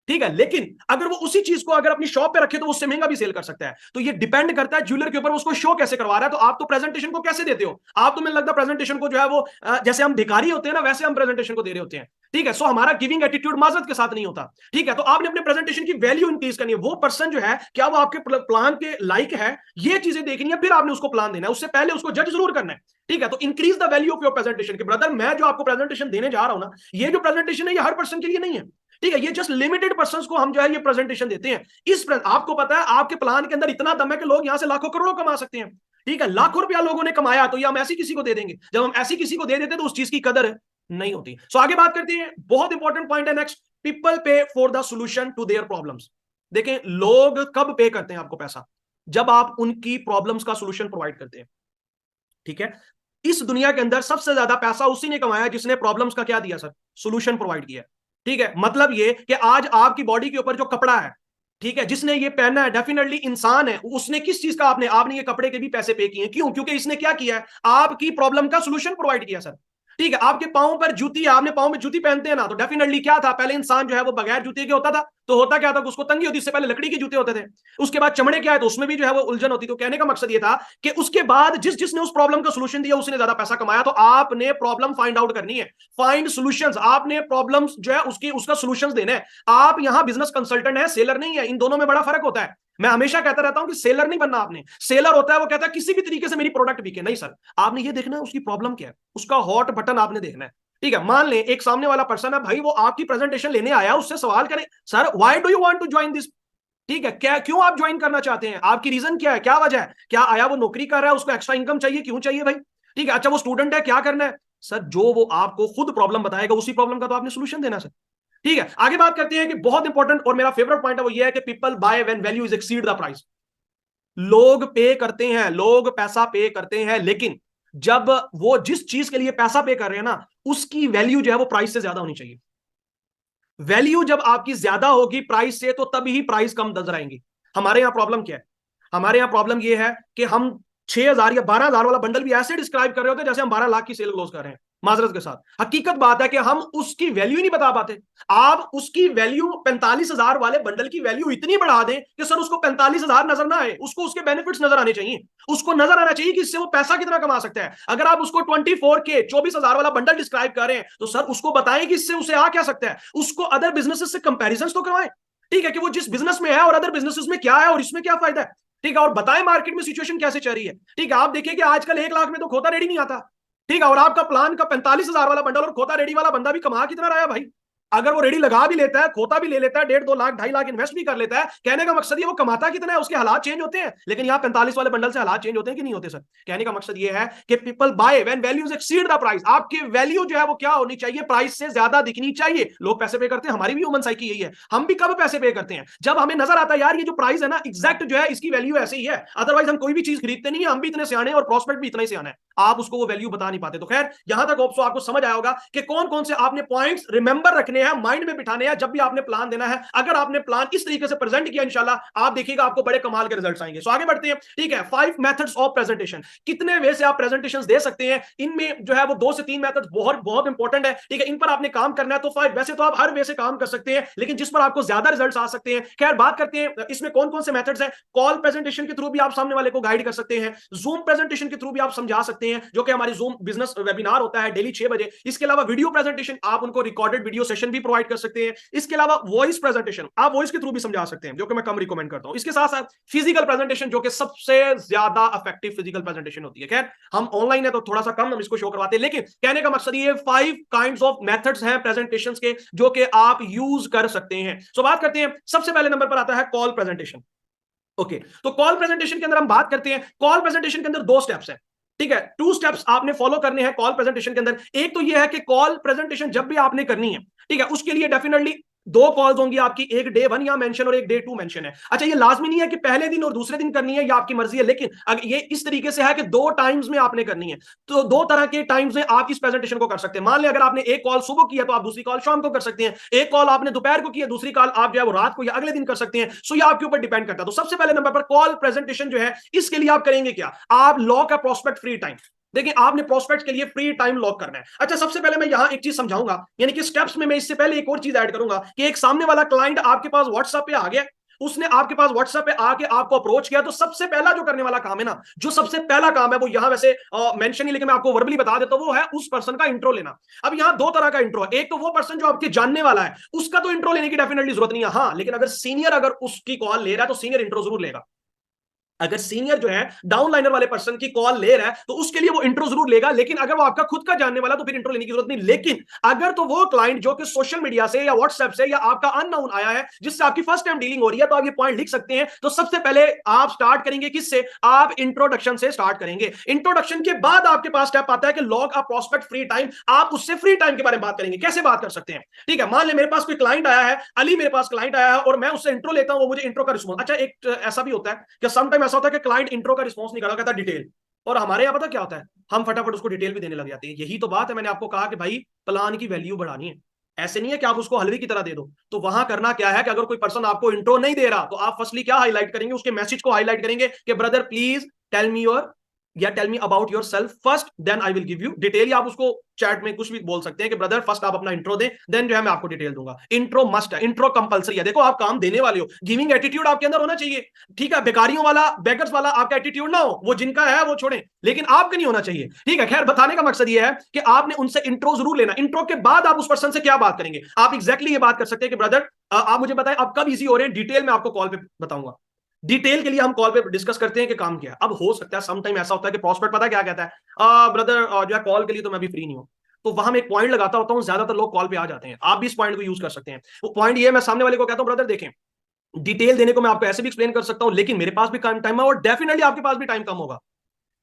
ठीक है, लेकिन अगर वो उसी चीज को अगर अपनी शॉप पे रखे तो उससे महंगा भी सेल कर सकता है। तो ये डिपेंड करता है ज्वेलर के ऊपर, उसको शो कैसे करवा रहा है। तो आप तो प्रेजेंटेशन को कैसे देते हो, आप तो मुझे लगता है प्रेजेंटेशन को जो है वो जैसे हम भिखारी होते हैं ना, वैसे हम प्रेजेंटेशन को दे रहे होते हैं। ठीक है, सो हमारा गिविंग एटीट्यूड माजरत के साथ नहीं होता। ठीक है, तो आपने अपने प्रेजेंटेशन की वैल्यू इंक्रीज करनी है। वो पर्सन जो है क्या वो आपके प्लान के लायक है, ये चीजें देखनी है, फिर आपने उसको प्लान देना है, उससे पहले उसको जज जरूर करना है। ठीक है, तो increase the value of your presentation के ब्रदर, मैं जो आपको प्रेजेंटेशन देने जा रहा हूं ना, ये जो प्रेजेंटेशन है ये हर पर्सन के लिए नहीं है। ठीक है, ये जस्ट लिमिटेड पर्संस को हम जो है ये प्रेजेंटेशन देते हैं। आपको पता है आपके प्लान के अंदर इतना दम है कि लोग यहां से लाखों करोड़ों कमा सकते हैं। ठीक है, लाखों रुपया लोगों ने कमाया तो ये हम ऐसी किसी को दे देंगे, जब हम ऐसी किसी को दे देते तो उस चीज की कदर नहीं होती। सो आगे बात करते हैं, बहुत इंपॉर्टेंट पॉइंट है next, people pay for the solution to their problems. देखें, लोग कब पे करते हैं आपको पैसा, जब आप उनकी प्रॉब्लम्स का सोल्यूशन प्रोवाइड करते हैं। ठीक है, इस दुनिया के अंदर सबसे ज्यादा पैसा उसी ने कमाया जिसने प्रॉब्लम्स का क्या दिया सर, सोल्यूशन प्रोवाइड किया। ठीक है, मतलब ये कि आज आपकी बॉडी के ऊपर जो कपड़ा है, ठीक है, जिसने ये पहना है डेफिनेटली इंसान है, उसने किस चीज का आपने आपने ये कपड़े के भी पैसे पे किए, क्यों, क्योंकि इसने क्या किया है, आपकी प्रॉब्लम का सोल्यूशन प्रोवाइड किया सर। ठीक है, आपके पांव पर जूती है, आपने पांव में जूती पहनते हैं ना, तो डेफिनेटली क्या था, पहले इंसान जो है वो बगैर जूते के होता था, तो होता क्या था, उसको तंगी होती, इससे पहले लकड़ी के जूते होते थे। उसके बाद चमड़े क्या है, तो उसमें भी जो है वो उलझन होती। तो कहने का मकसद ये था कि उसके बाद जिसने उस प्रॉब्लम का सोल्यूशन दिया उसने ज्यादा पैसा कमाया। तो आपने प्रॉब्लम फाइंड आउट करनी है, फाइंड सोल्यूशंस, आपने प्रॉब्लम्स जो है उसका सोल्यूशंस देना है। आप यहां बिजनेस कंसल्टेंट है, सेलर नहीं है, इन दोनों में बड़ा फर्क होता है। मैं हमेशा कहता रहता हूं कि सेलर नहीं बनना आपने, सेलर होता है वो कहता है किसी भी तरीके से मेरी प्रोडक्ट बिके, नहीं सर, आपने ये देखना है उसकी प्रॉब्लम क्या है, उसका हॉट बटन आपने देखना है। ठीक है, मान लें एक सामने वाला पर्सन है भाई, वो आपकी प्रेजेंटेशन लेने आया, उससे सवाल करें, sir why do you want to join this. ठीक है, क्या क्यों आप ज्वाइन करना चाहते हैं, आपकी रीजन क्या है, क्या वजह है, क्या आया वो नौकरी कर रहा है, उसको एक्स्ट्रा इनकम चाहिए, क्यों चाहिए भाई। ठीक है, अच्छा वो स्टूडेंट है, क्या करना है सर, जो वो आपको खुद प्रॉब्लम बताएगा उसी प्रॉब्लम का तो आपने सोल्यूशन देना सर। ठीक है, आगे बात करते हैं कि बहुत इंपॉर्टेंट और मेरा फेवरेट पॉइंट है वो ये है कि people by when value is exceed the price. लोग पे करते हैं, लोग पैसा पे करते हैं, लेकिन जब वो जिस चीज के लिए पैसा पे कर रहे हैं ना, उसकी वैल्यू जो है वो प्राइस से ज्यादा होनी चाहिए। वैल्यू जब आपकी ज्यादा होगी प्राइस से, तो तभी प्राइस कम नजर आएंगी। हमारे यहां प्रॉब्लम क्या है, हमारे यहां प्रॉब्लम यह है कि हम 6,000 या 12,000 वाला बंडल भी ऐसे डिस्क्राइब कर रहे होते हैं जैसे हम 12 लाख की सेल क्लोज कर रहे हैं। माजरत के साथ हकीकत बात है कि हम उसकी वैल्यू ही नहीं बता पाते। आप उसकी वैल्यू 45,000 वाले बंडल की वैल्यू इतनी बढ़ा दें कि सर उसको 45,000 नजर ना आए, उसको उसके बेनिफिट्स नजर आने चाहिए, उसको नजर आना चाहिए कि इससे वो पैसा कितना कमा सकता है। अगर आप उसको 24K 24,000 वाला बंडल डिस्क्राइब कर रहे हैं तो सर उसको बताएं कि इससे उसे आ क्या सकता है, उसको अदर बिजनेसेस से कंपेरिजन तो करवाएं, ठीक है, कि वो जिस बिजनेस में है और अदर बिजनेसेस में क्या है और इसमें क्या फायदा है, ठीक है, और बताएं मार्केट में सिचुएशन कैसे चल रही है। ठीक है, आप देखिए कि आजकल 1 लाख में तो खोता रेडी नहीं आता, ठीक है, और आपका प्लान का 45,000 वाला बंडल और खोता रेडी वाला बंदा भी कमा कितना रहा है भाई। अगर वो रेडी लगा भी लेता है, खोता भी ले लेता है, 1.5-2 लाख 2.5 लाख इन्वेस्ट भी कर लेता है, कहने का मकसद ये वो कमाता कितना है, उसके हालात चेंज होते हैं। लेकिन यहाँ 45 वाले बंडल से हालात चेंज होते हैं कि नहीं होते सर। कहने का मकसद ये है कि people by when values exceed the price. आपकी वैल्यू जो है वो क्या होनी चाहिए, प्राइस से ज्यादा दिखनी चाहिए। लोग पैसे पे करते हैं, हमारी भी ह्यूमन साइकी यही है, हम भी कब पैसे पे करते हैं, जब हमें नजर आता है यार ये जो प्राइस है ना एग्जैक्ट जो है इसकी वैल्यू ऐसे ही है, अदरवाइज हम कोई भी चीज खरीदते नहीं है। हम भी इतने सियाने और प्रॉस्पेक्ट भी इतना ही सियाना है, आप उसको वो वैल्यू बता नहीं पाते। तो खैर यहां तक आपको समझ आया होगा कि कौन कौन से आपने पॉइंट्स रिमेंबर रखने हैं, माइंड में बिठाने हैं जब भी आपने प्लान देना है। अगर आपने प्लान इस तरीके से प्रेजेंट किया इंशाल्लाह आप देखिएगा आपको बड़े कमाल के रिजल्ट्स आएंगे। सो आगे बढ़ते हैं, ठीक है। 5 मेथड्स ऑफ प्रेजेंटेशन, कितने वे से आप प्रेजेंटेशंस दे सकते हैं, इनमें जो है वो 2 से 3 मेथड्स बहुत बहुत इंपॉर्टेंट है, ठीक है, इन पर आपने काम करना है। तो 5 वैसे तो आप हर वे से काम कर सकते हैं, लेकिन जिस पर आपको ज्यादा रिजल्ट्स आ सकते हैं। खैर बात करते हैं इसमें कौन कौन से मेथड्स हैं। कॉल प्रेजेंटेशन के थ्रू भी आप सामने वाले को गाइड कर सकते हैं, जूम प्रेजेंटेशन के थ्रू भी आप समझा सकते हैं, जो कि हमारी जूम बिजनेस वेबिनार होता है डेली 6 बजे। इसके अलावा वीडियो प्रेजेंटेशन, आप उनको रिकॉर्डेड वीडियो सेशन भी प्रोवाइड कर सकते हैं। इसके अलावा वॉइस प्रेजेंटेशन आप वॉइस के थ्रू भी समझा सकते हैं, जो कि मैं कम रिकमेंड करता हूं। इसके साथ साथ फिजिकल प्रेजेंटेशन, जो कि सबसे ज्यादा इफेक्टिव फिजिकल प्रेजेंटेशन होती है। खैर हम ऑनलाइन है तो थोड़ा सा कम हम इसको शो करवाते हैं, लेकिन कहने का मकसद ये 5 काइंड्स ऑफ मेथड्स हैं प्रेजेंटेशंस के, जो कि आप यूज कर सकते हैं। सो बात करते हैं, सबसे पहले नंबर पर आता है कॉल प्रेजेंटेशन। ओके, तो कॉल प्रेजेंटेशन के अंदर हम बात करते हैं, कॉल प्रेजेंटेशन के अंदर 2 स्टेप्स हैं, ठीक है। 2 स्टेप्स आपने फॉलो करने हैं कॉल प्रेजेंटेशन के अंदर। एक तो ये है कि कॉल प्रेजेंटेशन जब भी आपने करनी है, ठीक है, उसके लिए डेफिनेटली 2 कॉल्स होंगी आपकी, एक डे 1 यहां मेंशन और एक डे 2 मेंशन है। अच्छा, ये लाजमी नहीं है कि पहले दिन और दूसरे दिन करनी है, ये आपकी मर्जी है, लेकिन अगर ये इस तरीके से है कि 2 टाइम्स में आपने करनी है, तो 2 तरह के टाइम्स में आप इस प्रेजेंटेशन को कर सकते हैं। मान लें अगर आपने एक कॉल सुबह की है तो आप दूसरी कॉल शाम को कर सकते हैं, एक कॉल आपने दोपहर को की है, दूसरी कॉल आप जो है वो रात को या अगले दिन कर सकते हैं। सो ये आपके ऊपर डिपेंड करता है। तो सबसे पहले नंबर पर कॉल प्रेजेंटेशन जो है, इसके लिए आप करेंगे क्या, आप लॉक अ प्रोस्पेक्ट फ्री टाइम। देखिए आपने प्रोस्पेक्ट के लिए फ्री टाइम लॉक करना है। अच्छा, सबसे पहले मैं यहां एक चीज समझाऊंगा, यानी कि स्टेप्स में मैं इससे पहले एक और चीज ऐड करूंगा कि एक सामने वाला क्लाइंट आपके पास व्हाट्सएप पे आ गया, उसने आपके पास व्हाट्सएप पे आके आपको अप्रोच किया, तो सबसे पहला जो करने वाला काम है ना, जो सबसे पहला काम है वो यहां वैसे मेंशन नहीं, लेकिन मैं आपको वर्बली बता देता हूं, वो है उस पर्सन का इंट्रो लेना। अब यहां 2 तरह का इंट्रो है, एक तो वो पर्सन जो आपके जानने वाला है, उसका तो इंट्रो लेने की डेफिनेटली जरूरत नहीं है, हाँ, लेकिन अगर सीनियर अगर उसकी कॉल ले रहा है तो सीनियर इंट्रो जरूर लेगा। अगर सीनियर जो है डाउनलाइनर वाले पर्सन की कॉल ले रहा है तो उसके लिए वो इंट्रो जरूर लेगा, लेकिन अगर वो आपका खुद का जानने वाला तो फिर इंट्रो लेने की जरूरत नहीं। लेकिन अगर तो वो क्लाइंट जो कि सोशल मीडिया से या व्हाट्सएप से या आपका अननोन आया है, जिससे आपकी फर्स्ट टाइम डीलिंग हो रही है, तो आप ये पॉइंट लिख सकते हैं। तो सबसे पहले आप स्टार्ट करेंगे किससे, आप इंट्रोडक्शन से स्टार्ट करेंगे। इंट्रोडक्शन के बाद आपके पास स्टेप आता है कि लॉग अ प्रोस्पेक्ट फ्री टाइम। आप उससे फ्री टाइम के बारे में बात करेंगे, कैसे बात कर सकते हैं, ठीक है। मान ले मेरे पास कोई क्लाइंट आया है, अली मेरे पास क्लाइंट आया है और मैं उससे इंट्रो लेता हूं, वो मुझे इंट्रो का रिस्पॉन्स। अच्छा, एक ऐसा भी होता है कि समटाइम ऐसा होता है कि क्लाइंट इंट्रो का रिस्पांस नहीं करा, कहता डिटेल, और हमारे यहां पता क्या होता है, हम फटाफट उसको डिटेल भी देने लग जाते हैं। यही तो बात है, मैंने आपको कहा कि भाई प्लान की वैल्यू बढ़ानी है, ऐसे नहीं है कि आप उसको हलवे की तरह दे दो। तो वहां करना क्या है कि अगर कोई पर्सन आपको इंट्रो नहीं दे रहा तो आप फर्स्टली क्या हाईलाइट करेंगे, उसके मैसेज को हाईलाइट करेंगे कि brother please tell me your या tell me about yourself first, then I will give you detail. या आप उसको चैट में कुछ भी बोल सकते हैं कि ब्रदर फर्स्ट आप अपना इंट्रो दें, देन जो है मैं आपको डिटेल दूंगा। इंट्रो मस्ट है, इंट्रो कंपलसरी है। देखो आप काम देने वाले हो, गिविंग एटीट्यूड आपके अंदर होना चाहिए, ठीक है। बेकारियों वाला, बेगर्स वाला आपका एटीट्यूड ना हो, वो जिनका है वो छोड़े, लेकिन आपके नहीं होना चाहिए, ठीक है। खैर बताने का मकसद ये है कि आपने उनसे इंट्रो जरूर लेना। इंट्रो के बाद आप उस पर्सन से क्या बात करेंगे, आप एग्जैक्टली ये बात कर सकते हैं कि ब्रदर आप मुझे बताएं आप कब इजी हो रहे हैं, डिटेल में आपको कॉल पे बताऊंगा। डिटेल के लिए हम कॉल पे डिस्कस करते हैं कि काम क्या है। अब हो सकता है सम टाइम ऐसा होता है कि प्रोस्पेक्ट पता क्या कहता है, ब्रदर जो है कॉल के लिए तो मैं भी फ्री नहीं हूं, तो वहां मैं एक पॉइंट लगाता होता हूं, ज्यादातर लोग कॉल पे आ जाते हैं, आप भी इस पॉइंट को यूज कर सकते हैं। वो पॉइंट ये मैं सामने वाले को कहता हूं ब्रदर देखें, डिटेल देने को मैं आपको ऐसे भी एक्सप्लेन कर सकता हूं, लेकिन मेरे पास भी टाइम है और डेफिनेटली आपके पास भी टाइम कम होगा,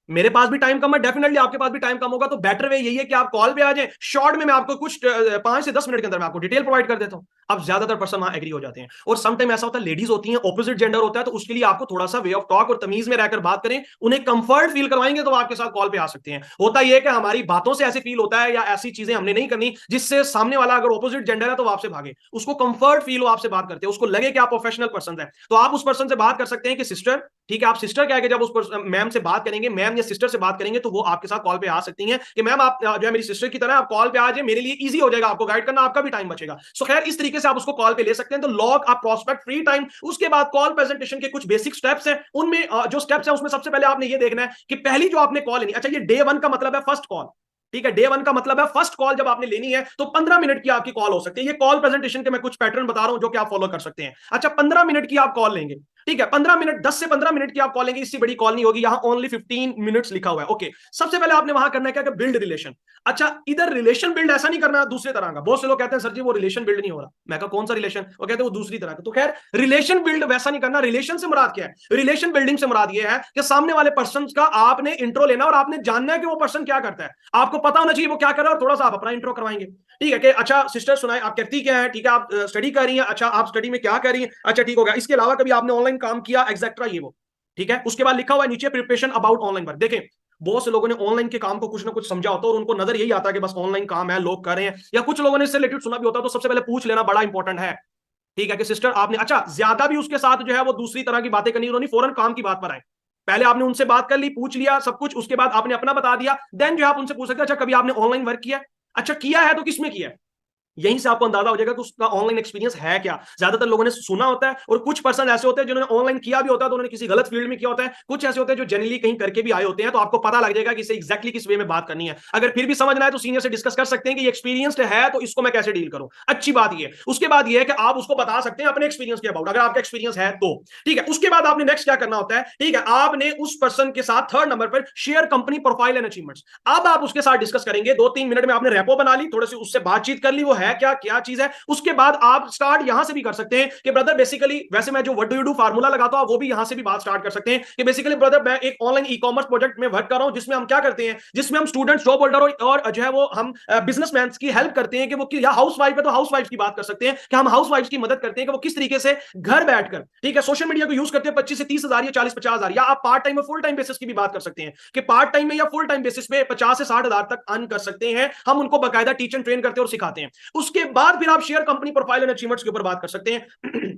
मेरे पास भी टाइम कम है, डेफिनेटली आपके पास भी टाइम कम होगा। तो बेटर वे यही है कि आप कॉल पे आ जाएं, शॉर्ट में मैं आपको कुछ 5 से 10 मिनट के अंदर मैं आपको डिटेल प्रोवाइड कर देता हूं। अब ज्यादातर पर्सन वहां एग्री हो जाते हैं। और सम टाइम ऐसा होता है लेडीज होती हैं, ऑपोजिट जेंडर होता है, तो उसके लिए आपको थोड़ा सा वे ऑफ टॉक और तमीज में रहकर बात करें, उन्हें कंफर्ट फील करवाएंगे तो आपके साथ कॉल पे आ सकते हैं। होता यह है कि हमारी बातों से ऐसे फील होता है या ऐसी चीजें हमने नहीं करनी जिससे सामने वाला अगर ऑपोजिट जेंडर है तो आपसे भागे, उसको कंफर्ट फील हो आपसे बात करते हैं, उसको लगे कि आप प्रोफेशनल पर्सन है, तो आप उस पर्सन से बात कर सकते हैं कि सिस्टर ठीक है, आप सिस्टर कह के जब उस मैम से बात करेंगे, मैम या सिस्टर से बात करेंगे, तो वो आपके साथ कॉल पे आ सकती हैं कि मैम आप जो है मेरी सिस्टर की तरह आप कॉल पे आ जाए, मेरे लिए इजी हो जाएगा आपको गाइड करना, आपका भी टाइम बचेगा। सो खैर इस तरीके से आप उसको कॉल पे ले सकते हैं। तो लॉग आप प्रोस्पेक्ट फ्री टाइम, उसके बाद कॉल प्रेजेंटेशन के कुछ बेसिक स्टेप्स हैं, उनमें जो स्टेप्स हैं उसमें सबसे पहले आपने ये देखना है कि पहली जो आपने कॉल लेनी, अच्छा ये डे 1 का मतलब है फर्स्ट कॉल, ठीक है, डे 1 का मतलब है फर्स्ट कॉल जब आपने लेनी है तो 15 मिनट की आपकी कॉल हो सकती है। ये कॉल प्रेजेंटेशन के मैं कुछ पैटर्न बता रहा हूं जो कि आप फॉलो कर सकते हैं। अच्छा 15 मिनट की आप कॉल लेंगे, ठीक है, 15 मिनट, 10 से 15 मिनट की आप कॉल लेंगे, इससे बड़ी कॉल नहीं होगी, यहां ओनली 15 मिनट्स लिखा हुआ है। ओके, सबसे पहले आपने वहां करना है क्या, बिल्ड रिलेशन। अच्छा इधर रिलेशन बिल्ड ऐसा नहीं करना दूसरे तरह का, बहुत से लोग कहते हैं सर जी वो रिलेशन बिल्ड नहीं हो रहा, मैं कहा कौन सा रिलेशन, वो कहते हैं वो दूसरी तरह का। तो खैर रिलेशन बिल्ड वैसा नहीं करना। रिलेशन से मुराद क्या है, रिलेशन बिल्डिंग से मुराद ये है कि सामने वाले पर्सन का आपने इंट्रो लेना और आपने जानना है कि वो पर्सन क्या करता है, आपको पता होना चाहिए वो क्या कर रहा है, और थोड़ा सा आप अपना इंट्रो करवाएंगे, ठीक है, कि अच्छा सिस्टर सुनाए आप करती क्या है, ठीक है, आप स्टडी कर रही हैं, अच्छा आप स्टडी में क्या कर रही हैं, अच्छा ठीक हो गया, इसके अलावा कभी आपने ऑनलाइन काम किया एक्सेट्रा ये वो, ठीक है। उसके बाद लिखा हुआ है नीचे प्रिपरेशन अबाउट ऑनलाइन वर्क। देखें बहुत से लोगों ने ऑनलाइन के काम को कुछ ना कुछ समझा होता है और उनको नजर यही आता है कि बस ऑनलाइन काम है, लोग कर रहे हैं, या कुछ लोगों ने इससे रिलेटेड सुना भी होता है, तो सबसे पहले पूछ लेना बड़ा इंपॉर्टेंट है, ठीक है, कि सिस्टर आपने, अच्छा ज्यादा भी उसके साथ जो है वो दूसरी तरह की बातें करनी, उन्होंने फौरन काम की बात पर आए, पहले आपने उनसे बात कर ली, पूछ लिया सब कुछ, उसके बाद आपने अपना बता दिया, देन जो है आप उनसे पूछ सकते हैं अच्छा कभी आपने ऑनलाइन वर्क किया, अच्छा किया है तो किसमें किया है, यहीं से आपको अंदाजा हो जाएगा कि उसका ऑनलाइन एक्सपीरियंस है क्या। ज्यादातर लोगों ने सुना होता है और कुछ पर्सन ऐसे होते हैं जिन्होंने ऑनलाइन किया भी होता है तो उन्होंने किसी गलत फील्ड में किया होता है, कुछ ऐसे होते हैं जो जनरली कहीं करके भी आए होते हैं, तो आपको पता लग जाएगा कि इसे एग्जैक्टली किस वे में बात करनी है। अगर फिर भी समझना है तो सीनियर से डिस्कस कर सकते हैं कि ये एक्सपीरियंस्ड है तो इसको मैं कैसे डील करूं, अच्छी बात ये। उसके बाद ये है कि आप उसको बता सकते हैं अपने एक्सपीरियंस के अबाउट, अगर आपका एक्सपीरियंस है तो, ठीक है। उसके बाद आपने नेक्स्ट क्या करना होता है, ठीक है, आपने उस पर्सन के साथ थर्ड नंबर पर share company profile and achievements. अब आप उसके साथ डिस्कस करेंगे, 2-3 मिनट में आपने रेपो बना ली, थोड़ी सी उससे बातचीत कर ली, वो है क्या, क्या चीज है। उसके बाद आप स्टार्ट यहां से भी कर सकते हैं कि ब्रदर बेसिकली, वैसे मैं जो what do you do formula लगाता हूं वो भी यहां से भी बात स्टार्ट कर सकते हैं कि बेसिकली ब्रदर मैं एक ऑनलाइन ई कॉमर्स प्रोजेक्ट में वर्क कर रहा हूं, जिसमें हम क्या करते हैं, जिसमें हम स्टूडेंट जॉब होल्डर और जो है वो हम बिजनेसमैन की हेल्प करते हैं कि वो या हाउस वाइफ है तो हाउस वाइफ की बात कर सकते हैं कि हम हाउस वाइफ की मदद करते हैं कि वो किस तरीके से घर बैठकर, ठीक है, सोशल मीडिया को यूज करते हैं 25 से 30 हजार या 40-50 हजार, या आप पार्ट टाइम में फुल टाइम बेसिस की भी बात कर सकते हैं कि पार्ट टाइम में या फुल टाइम बेसिस पे 50 से 60 हजार तक अर्न कर सकते हैं, हम उनको बाकायदा टीच एंड ट्रेन करते हैं और सिखाते हैं। उसके बाद फिर आप share company profile and achievements के ऊपर बात कर सकते हैं।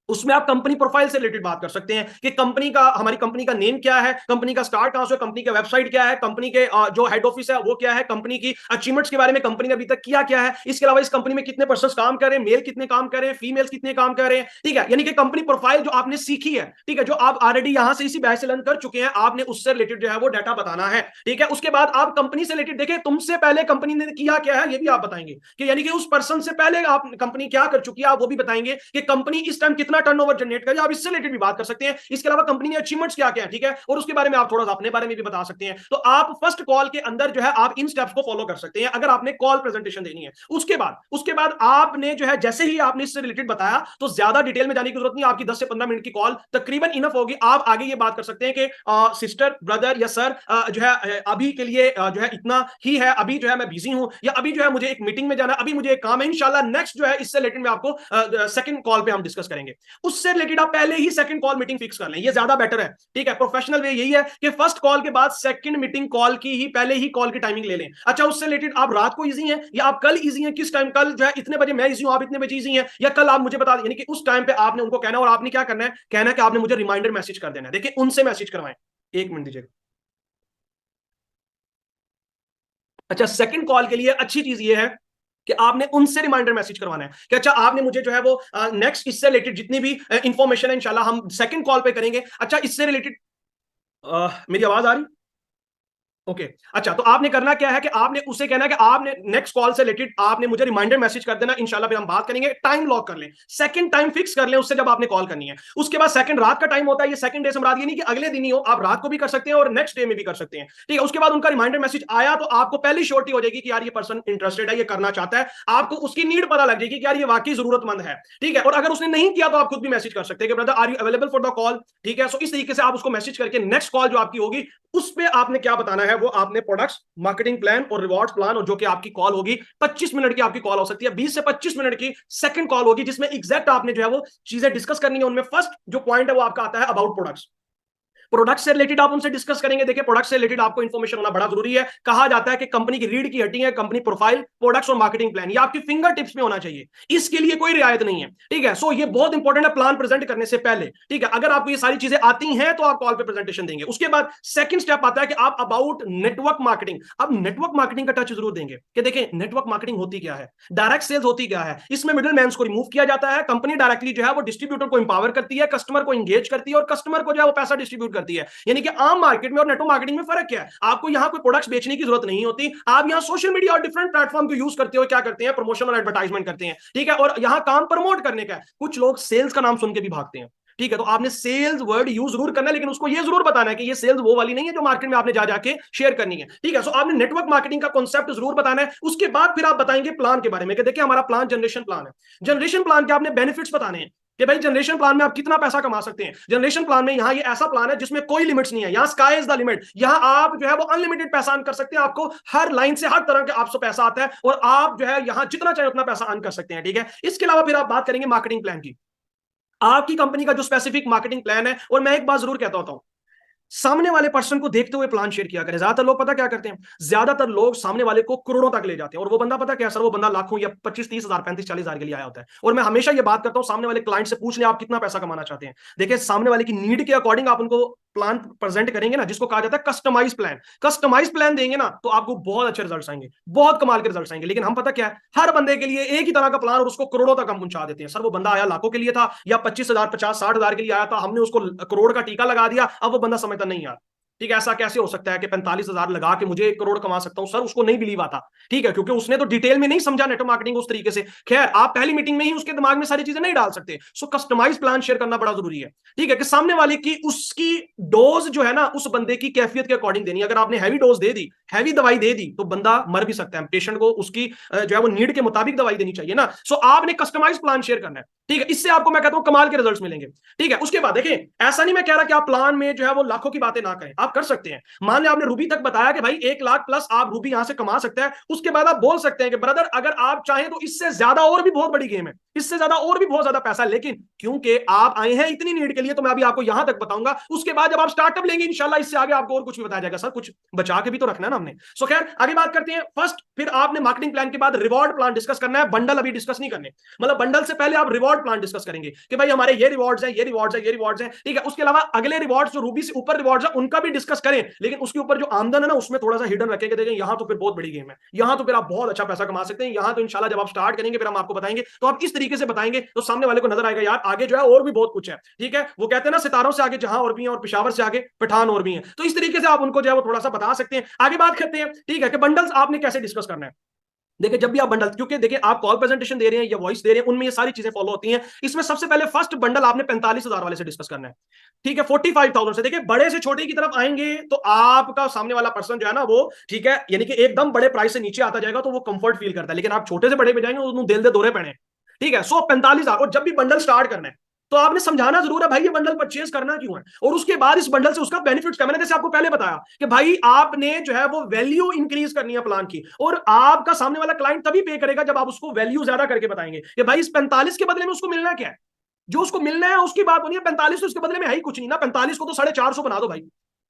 उसमें आप कंपनी प्रोफाइल से रिलेटेड बात कर सकते हैं कि कंपनी का, हमारी कंपनी का नेम क्या है, कंपनी का स्टार्ट कहां से, कंपनी का वेबसाइट क्या है, कंपनी के जो हेड ऑफिस है वो क्या है, कंपनी की अचीवमेंट्स के बारे में, कंपनी ने अभी तक किया क्या है, इसके अलावा इस कंपनी में कितने पर्सन काम कर रहे हैं, मेल कितने काम कर रहे हैं, फीमेल कितने काम कर रहे हैं, ठीक है, यानी कि कंपनी प्रोफाइल जो आपने सीखी है, ठीक है, जो आप ऑलरेडी यहां से इसी बैच से लर्न कर चुके हैं, आपने उससे रिलेटेड जो है वो डाटा बताना है, ठीक है। उसके बाद आप कंपनी से रिलेटेड देखें तुमसे पहले कंपनी ने किया क्या है ये भी आप बताएंगे, कि यानी कि उस पर्सन से पहले आप कंपनी क्या कर चुकी है आप वो भी बताएंगे, कि कंपनी इस टाइम कितना टर्नओवर जनरेट कर, आप इससे रिलेटेड भी बात कर सकते हैं। इसके अलावा कंपनी ने अचीवमेंट्स क्या क्या है, ठीक है, और उसके बारे में आप थोड़ा सा अपने बारे में भी बता सकते हैं। तो आप फर्स्ट कॉल के अंदर जो है आप इन स्टेप्स को फॉलो कर सकते हैं अगर आपने कॉल प्रेजेंटेशन देनी है। उसके बाद आपने जो है जैसे ही आपने इससे रिलेटेड बताया तो ज्यादा डिटेल में जाने की जरूरत नहीं, आपकी 10 से 15 मिनट की कॉल तकरीबन इनफ होगी। आप आगे ये बात कर सकते हैं कि सिस्टर, ब्रदर या सर जो है अभी के लिए जो है इतना ही है, अभी जो है मैं बिजी हूं, या अभी जो है मुझे एक मीटिंग में जाना, अभी मुझे एक काम है, इंशाल्लाह नेक्स्ट जो है इससे रिलेटेड में आपको सेकंड कॉल पे हम डिस्कस करेंगे। उससे रिलेटेड आप पहले ही सेकंड कॉल मीटिंग फिक्स कर लें, ये ज्यादा बेटर है, ठीक है। प्रोफेशनल वे यही है कि फर्स्ट कॉल के बाद सेकंड मीटिंग कॉल की ही पहले ही कॉल की टाइमिंग ले लें। अच्छा उससे रिलेटेड आप रात को इजी हैं या आप कल इजी हैं, किस टाइम, कल जो है इतने बजे मैं इजी हूं, आप इतने बजे इजी हैं, या कल आप मुझे बता दें, यानी कि उस टाइम पे आपने उनको कहना है, और आपने क्या करना है, कहना है कि आपने मुझे रिमाइंडर मैसेज कर देना है। देखिए उनसे मैसेज करवाएं, 1 मिनट दीजिएगा। अच्छा सेकंड कॉल के लिए अच्छी चीज ये है कि आपने उनसे रिमाइंडर मैसेज करवाना है कि अच्छा आपने मुझे जो है वो नेक्स्ट इससे रिलेटेड जितनी भी इंफॉर्मेशन है इंशाल्लाह हम सेकंड कॉल पे करेंगे। अच्छा इससे रिलेटेड मेरी आवाज आ रही? ओके अच्छा, तो आपने करना क्या है कि आपने उसे कहना है कि आपने नेक्स्ट कॉल से रिलेटेड आपने मुझे रिमाइंडर मैसेज कर देना, इंशाल्लाह फिर हम बात करेंगे। टाइम लॉक कर लें, सेकंड टाइम फिक्स कर लें उससे जब आपने कॉल करनी है। उसके बाद सेकंड रात का टाइम होता है, ये सेकंड डे से मुराद ये नहीं कि अगले दिन ही हो, आप रात को भी कर सकते हैं और नेक्स्ट डे में भी कर सकते हैं, ठीक है। उसके बाद उनका रिमाइंडर मैसेज आया तो आपको पहली श्योरिटी हो जाएगी कि यार ये पर्सन इंटरेस्टेड है, ये करना चाहता है, आपको उसकी नीड पता लग जाएगी कि यार ये वाकई जरूरतमंद है, ठीक है। और अगर उसने नहीं किया तो आप खुद भी मैसेज कर सकते हैं कि brother are you available for the call, ठीक है। सो इस तरीके से आप उसको मैसेज करके नेक्स्ट कॉल जो आपकी होगी उस पे आपने क्या बताना है, वो आपने प्रोडक्ट्स, मार्केटिंग प्लान और रिवॉर्ड्स प्लान, और जो कि आपकी कॉल होगी 25 मिनट की आपकी कॉल हो सकती है, 20 से 25 मिनट की सेकंड कॉल होगी जिसमें एग्जैक्ट आपने जो है वो चीजें डिस्कस करनी है। उनमें फर्स्ट जो पॉइंट है वो आपका आता है अबाउट प्रोडक्ट्स। प्रोडक्ट से रिलेटेड आप उनसे डिस्कस करेंगे। देखिए प्रोडक्ट से रिलेटेड आपको इंफॉर्मेशन होना बड़ा जरूरी है। कहा जाता है कि कंपनी की रीढ़ की हड्डी है कंपनी प्रोफाइल, प्रोडक्ट्स और मार्केटिंग प्लान, ये आपकी फिंगर टिप्स में होना चाहिए, इसके लिए कोई रियायत नहीं है, ठीक है। सो ये बहुत इंपॉर्टेंट है प्लान प्रेजेंट करने से पहले, ठीक है। अगर आपको ये सारी चीजें आती हैं तो आप कॉल पे प्रेजेंटेशन देंगे। उसके बाद सेकंड स्टेप आता है कि आप अबाउट नेटवर्क मार्केटिंग, अब नेटवर्क मार्केटिंग का टच जरूर देंगे कि देखिए नेटवर्क मार्केटिंग होती क्या है, डायरेक्ट सेल्स होती क्या है, इसमें मिडिल मैन को रिमूव किया जाता है, कंपनी डायरेक्टली जो है वो डिस्ट्रीब्यूटर को इंपावर करती है, कस्टमर को इंगेज करती है और कस्टमर को जो है वो पैसा डिस्ट्रीब्यूट करती है। यानी कि आम मार्केट में और नेटवर्क मार्केटिंग में फर्क क्या है, आपको यहां कोई प्रोडक्ट्स बेचने की जरूरत नहीं होती, आप यहां सोशल मीडिया और डिफरेंट प्लेटफॉर्म को यूज करते हो, क्या करते हैं प्रमोशन और एडवर्टाइजमेंट करते हैं, ठीक है। और यहां काम प्रमोट करने का है। कुछ लोग सेल्स का नाम सुन के भी भागते हैं, ठीक है। तो आपने सेल्स वर्ड यूज जरूर करना है, लेकिन उसको ये जरूर बताना है कि ये सेल्स वो वाली नहीं है जो मार्केट में आपने जा जाके शेयर करनी है, ठीक है। सो आपने नेटवर्क मार्केटिंग का कॉन्सेप्ट जरूर बताना है। उसके बाद फिर आप बताएंगे प्लान के बारे में कि देखिए हमारा प्लान जनरेशन प्लान है। जनरेशन प्लान के आपने बेनिफिट्स बताने हैं कि भाई जनरेशन प्लान में आप कितना पैसा कमा सकते हैं। जनरेशन प्लान में यहाँ ये ऐसा प्लान है जिसमें कोई लिमिट्स नहीं है, यहाँ स्काई इज द लिमिट, यहाँ आप जो है वो अनलिमिटेड पैसा अर्न कर सकते हैं, आपको हर लाइन से हर तरह के आपसे पैसा आता है और आप जो है यहाँ जितना चाहे उतना पैसा अर्न कर सकते हैं, ठीक है। इसके अलावा फिर आप बात करेंगे मार्केटिंग प्लान की, आपकी कंपनी का जो स्पेसिफिक मार्केटिंग प्लान है। और मैं एक बात जरूर कहता होता हूं, सामने वाले पर्सन को देखते हुए प्लान शेयर किया करें। ज्यादातर लोग पता क्या करते हैं, ज्यादातर लोग सामने वाले को करोड़ों तक ले जाते हैं और वो बंदा पता क्या सर, वो बंदा लाखों या 25-30 हजार 35-40 हजार के लिए आया होता है। और मैं हमेशा ये बात करता हूं, सामने वाले क्लाइंट से पूछ ले आप कितना पैसा कमाना चाहते हैं। देखिए सामने वाले की नीड के अकॉर्डिंग आप उनको प्लान प्रेजेंट करेंगे ना, जिसको कहा जाता है कस्टमाइज प्लान, कस्टमाइज प्लान देंगे ना तो आपको बहुत अच्छे रिजल्ट आएंगे, बहुत कमाल के रिजल्ट आएंगे। लेकिन हम पता क्या है, हर बंदे के लिए एक ही तरह का प्लान और उसको करोड़ों तक हम पहुंचा देते हैं। सर वो बंदा आया लाखों के लिए था या 25,000 50-60 हजार के लिए आया था, हमने उसको करोड़ का टीका लगा दिया, अब वो बंदा समझता नहीं यार, ठीक है। ऐसा कैसे हो सकता है कि 45,000 लगा के मुझे 1 करोड़ कमा सकता हूं, सर उसको नहीं बिलीव आता, ठीक है, क्योंकि उसने तो डिटेल में नहीं समझा नेटवर्क मार्केटिंग उस तरीके से। खैर आप पहली मीटिंग में ही उसके दिमाग में सारी चीजें नहीं डाल सकते। सो कस्टमाइज प्लान शेयर करना बड़ा जरूरी है, ठीक है, कि सामने वाले की उसकी डोज जो है ना उस बंदे की कैफियत के अकॉर्डिंग देनी। अगर आपने हैवी डोज दे दी, हैवी दवाई दे दी तो बंदा मर भी सकता है, पेशेंट को उसकी जो है वो नीड के मुताबिक दवाई देनी चाहिए ना। सो आपने कस्टमाइज प्लान शेयर करना है, ठीक है, इससे आपको मैं कहता हूं कमाल के रिजल्ट्स मिलेंगे, ठीक है। उसके बाद देखिए ऐसा नहीं मैं कह रहा कि आप प्लान में जो है वो लाखों की बातें ना करें, आप कर सकते हैं। मान लिया आपने रूबी तक बताया कि भाई 1 लाख प्लस आप रूबी यहां से कमा सकते हैं, उसके बाद आप बोल सकते हैं कि ब्रदर अगर आप चाहें तो इससे ज्यादा और भी बहुत बड़ी गेम है, इससे ज्यादा और भी बहुत ज्यादा पैसा है, लेकिन क्योंकि आप आए हैं इतनी नीड के लिए तो मैं अभी आपको यहां तक बताऊंगा। उसके बाद जब आप स्टार्टअप लेंगे इंशाल्लाह इससे आगे आपको और कुछ भी बताया जाएगा। सर कुछ बचा के भी तो रखना है ना हमने। सो खैर आगे बात करते हैं। फर्स्ट फिर आपने मार्केटिंग प्लान के बाद रिवॉर्ड प्लान डिस्कस करना है, बंडल अभी डिस्कस नहीं करने, मतलब बंडल से पहले आप रिवॉर्ड प्लान डिस्कस करेंगे कि भाई हमारे ये रिवॉर्ड्स हैं, ये रिवॉर्ड्स हैं, ये रिवॉर्ड्स हैं, ठीक है। उसके अलावा अगले रिवॉर्ड्स जो रूबी से ऊपर रिवॉर्ड्स हैं उनका भी डिस्कस करें, लेकिन उसके ऊपर जो आमदन है ना उसमें थोड़ा सा हिडन रखेंगे। देखें यहां तो फिर बहुत बड़ी गेम है, यहां तो फिर आप बहुत अच्छा पैसा कमा सकते हैं। यहां तो इंशाल्लाह जब आप स्टार्ट करेंगे फिर हम आपको बताएंगे, तो आप इस तरीके से बताएंगे तो सामने वाले को नजर आएगा यार आगे जो है और भी बहुत कुछ है, ठीक है। वो कहते हैं ना सितारों से आगे जहां और भी है और पिशावर से आगे पठान और भी है, तो इस तरीके से आप उनको जो है वो थोड़ा सा बता सकते हैं। आगे बात करते हैं, ठीक है, कि बंडल्स आपने कैसे डिस्कस करना है। देखिए जब भी आप बंडल, क्योंकि देखिए आप कॉल प्रेजेंटेशन दे रहे हैं या वॉइस दे रहे हैं उनमें ये सारी चीजें फॉलो होती हैं। इसमें सबसे पहले फर्स्ट बंडल आपने 45,000 वाले से डिस्कस करना है, ठीक है, 45,000 से। देखिए बड़े से छोटे की तरफ आएंगे तो आपका सामने वाला पर्सन जो है ना वो, ठीक है, यानी कि एकदम बड़े प्राइस से नीचे आता जाएगा तो वो कंफर्ट फील करता है, लेकिन आप छोटे से बड़े पे जाएंगे उन्होंने दिल दे दौरे पड़े, ठीक है। सो 45,000, और जब भी बंडल स्टार्ट करना है तो आपने समझाना जरूर है भाई ये बंडल परचेज करना क्यों है, और उसके बाद इस बंडल से उसका बेनिफिट क्या। मैंने जैसे आपको पहले बताया कि भाई आपने जो है वो वैल्यू इंक्रीज करनी है प्लान की, और आपका सामने वाला क्लाइंट तभी पे करेगा जब आप उसको वैल्यू ज्यादा करके बताएंगे कि भाई इस 45 के बदले में उसको मिलना क्या है, जो उसको मिलना है उसकी बात होनी है। 45 तो इसके बदले में है ही कुछ नहीं ना, 45 को तो 450 बना दो भाई,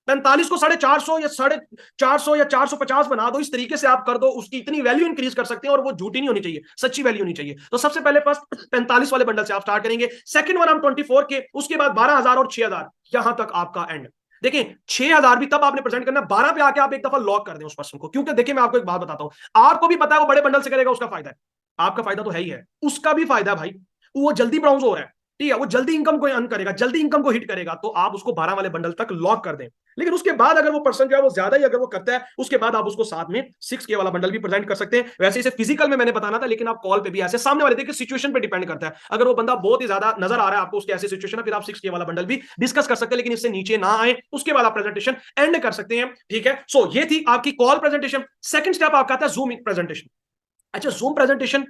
45 को 450 या 450 या 450 बना दो, इस तरीके से आप कर दो, उसकी इतनी वैल्यू इंक्रीज कर सकते हैं और वो झूठी नहीं होनी चाहिए, सच्ची वैल्यू होनी चाहिए। तो सबसे पहले फर्स्ट 45 वाले बंडल से आप स्टार्ट करेंगे, सेकंड वन हम 24 के, उसके बाद 12,000 और 6,000, यहां तक आपका एंड। देखिए 6,000 भी तब आपने प्रेजेंट करना, 12 पे आके आप एक दफा लॉक कर दें उस पर्सन को, क्योंकि देखिए मैं आपको एक बात बताता हूं, आपको भी पता है वो बड़े बंडल से करेगा उसका फायदा है, आपका फायदा तो है ही है, उसका भी फायदा है भाई, वो जल्दी ब्राउंस हो रहा है, ठीक है, वो जल्दी इनकम को अर्न करेगा, जल्दी इनकम को हिट करेगा, तो आप उसको 12 वाले बंडल तक लॉक कर दें। लेकिन उसके बाद अगर वो पर्सन जो है वो ज्यादा ही अगर वो करता है, उसके बाद आप उसको साथ में 6K वाला बंडल भी प्रेजेंट कर सकते हैं। वैसे इसे फिजिकल में मैंने बताना था, लेकिन आप कॉल पे भी ऐसे सामने वाले देखिए सिचुएशन पे डिपेंड करता है, अगर वो बंदा बहुत ही ज्यादा नजर आ रहा है आपको उसके ऐसी सिचुएशन है, फिर आप 6K वाला बंडल भी डिस्कस कर सकते हैं, लेकिन इससे नीचे ना आए, उसके बाद आप प्रेजेंटेशन एंड कर सकते हैं, ठीक है। सो ये थी आपकी कॉल प्रेजेंटेशन। सेकंड स्टेप आपका आता है जूम प्रेजेंटेशन। अच्छा जूम प्रेजेंटेशन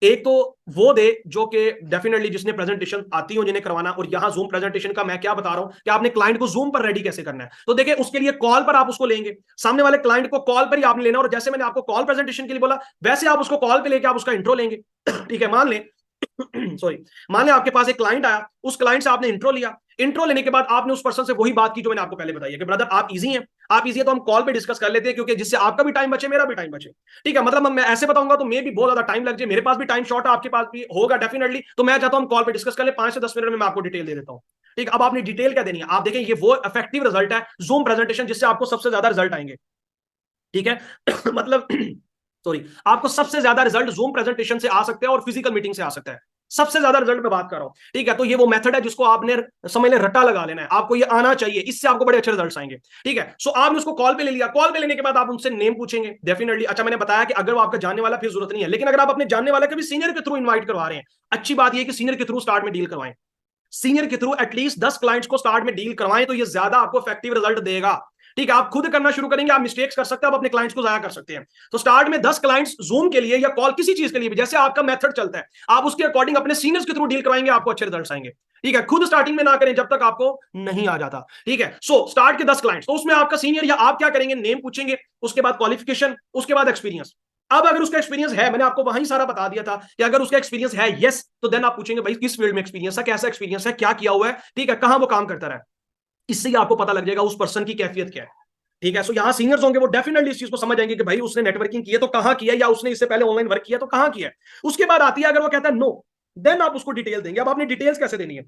एक तो वो दे जो कि डेफिनेटली जिसने प्रेजेंटेशन आती हो जिन्हें करवाना, और यहां जूम प्रेजेंटेशन का मैं क्या बता रहा हूं कि आपने क्लाइंट को जूम पर रेडी कैसे करना है। तो देखिए उसके लिए कॉल पर आप उसको लेंगे, सामने वाले क्लाइंट को कॉल पर ही आपने लेना, और जैसे मैंने आपको कॉल प्रेजेंटेशन के लिए बोला वैसे आप उसको कॉल पे लेके आप उसका इंट्रो लेंगे, ठीक है। मान लें सॉरी, मान लें आपके पास एक क्लाइंट आया, उस क्लाइंट से आपने इंट्रो लिया, इंट्रो लेने के बाद आपने उस पर्सन से वही बात की जो मैंने आपको पहले बताई है कि ब्रदर आप इजी हैं, आप इजी है तो हम कॉल पे डिस्कस कर लेते हैं, क्योंकि जिससे आपका भी टाइम बचे, मेरा भी टाइम बचे। ठीक है, मतलब मैं ऐसे बताऊंगा तो मे भी बहुत ज्यादा टाइम लग जाए, मेरे पास भी टाइम शॉर्ट है, आपके पास भी होगा डेफिनेटली, तो मैं चाहता हूं हम कॉल पे डिस्कस कर ले, 5 से 10 मिनट में मैं आपको डिटेल दे देता हूं। ठीक, अब आपने डिटेल क्या देनी है, आप देखें ये वो इफेक्टिव रिजल्ट है जूम प्रेजेंटेशन जिससे आपको सबसे ज्यादा रिजल्ट आएंगे। ठीक है मतलब सॉरी, आपको सबसे ज्यादा रिजल्ट जूम प्रेजेंटेशन से आ सकते हैं और फिजिकल मीटिंग से आ सकता है, सबसे ज्यादा रिजल्ट में बात कर रहा हूं। ठीक है, तो ये वो मेथड है जिसको आपने समझ ले रट्टा लगा लेना है, आपको ये आना चाहिए, इससे आपको बड़े अच्छे रिजल्ट्स आएंगे। ठीक है, सो आपने उसको कॉल पे ले लिया, कॉल पे लेने के बाद आप उनसे नेम पूछेंगे डेफिनेटली। अच्छा, मैंने बताया कि अगर वो आपका जानने वाला फिर जरूरत नहीं है, लेकिन अगर आप अपने जानने वाले के भी सीनियर के थ्रू इन्वाइट करवा रहे हैं, अच्छी बात यह कि सीनियर के थ्रू स्टार्ट में डील करवाएं, सीनियर के थ्रू एटलीस्ट 10 क्लाइंट्स को स्टार्ट में डील करवाएं, तो ये ज्यादा आपको इफेक्टिव रिजल्ट देगा। ठीक है, आप खुद करना शुरू करेंगे, आप मिस्टेक्स कर सकते हैं, आप अपने क्लाइंट्स को जाया कर सकते हैं। तो स्टार्ट में 10 क्लाइंट्स जूम के लिए या कॉल किसी चीज के लिए भी, जैसे आपका मेथड चलता है, आप उसके अकॉर्डिंग अपने सीनियर्स के थ्रू डील करवाएंगे, आपको अच्छे रिजल्ट्स आएंगे। ठीक है, खुद स्टार्टिंग में ना करें जब तक आपको नहीं आ जाता। ठीक है, सो स्टार्ट के 10 क्लाइंट्स, तो उसमें आपका सीनियर या आप क्या करेंगे, नेम पूछेंगे, उसके बाद क्वालिफिकेशन, उसके बाद एक्सपीरियंस। अब अगर उसका एक्सपीरियंस है, मैंने आपको वहीं सारा बता दिया था कि अगर उसका एक्सपीरियंस है यस, तो देन आप पूछेंगे भाई किस फील्ड में एक्सपीरियंस है, कैसा एक्सपीरियंस है, क्या किया हुआ है, ठीक है, कहां वो काम करता रहा है। इससे ही आपको पता लग जाएगा उस पर्सन की कैफियत क्या है। ठीक है, सो यहां सीनियर्स होंगे वो डेफिनेटली इस चीज को समझ जाएंगे कि भाई उसने नेटवर्किंग की है तो कहां किया, या उसने इससे पहले ऑनलाइन वर्क किया तो कहां किया। उसके बाद आती है, अगर वो कहता है नो, देन आप उसको डिटेल देंगे। अब आपने डिटेल्स कैसे देनी है,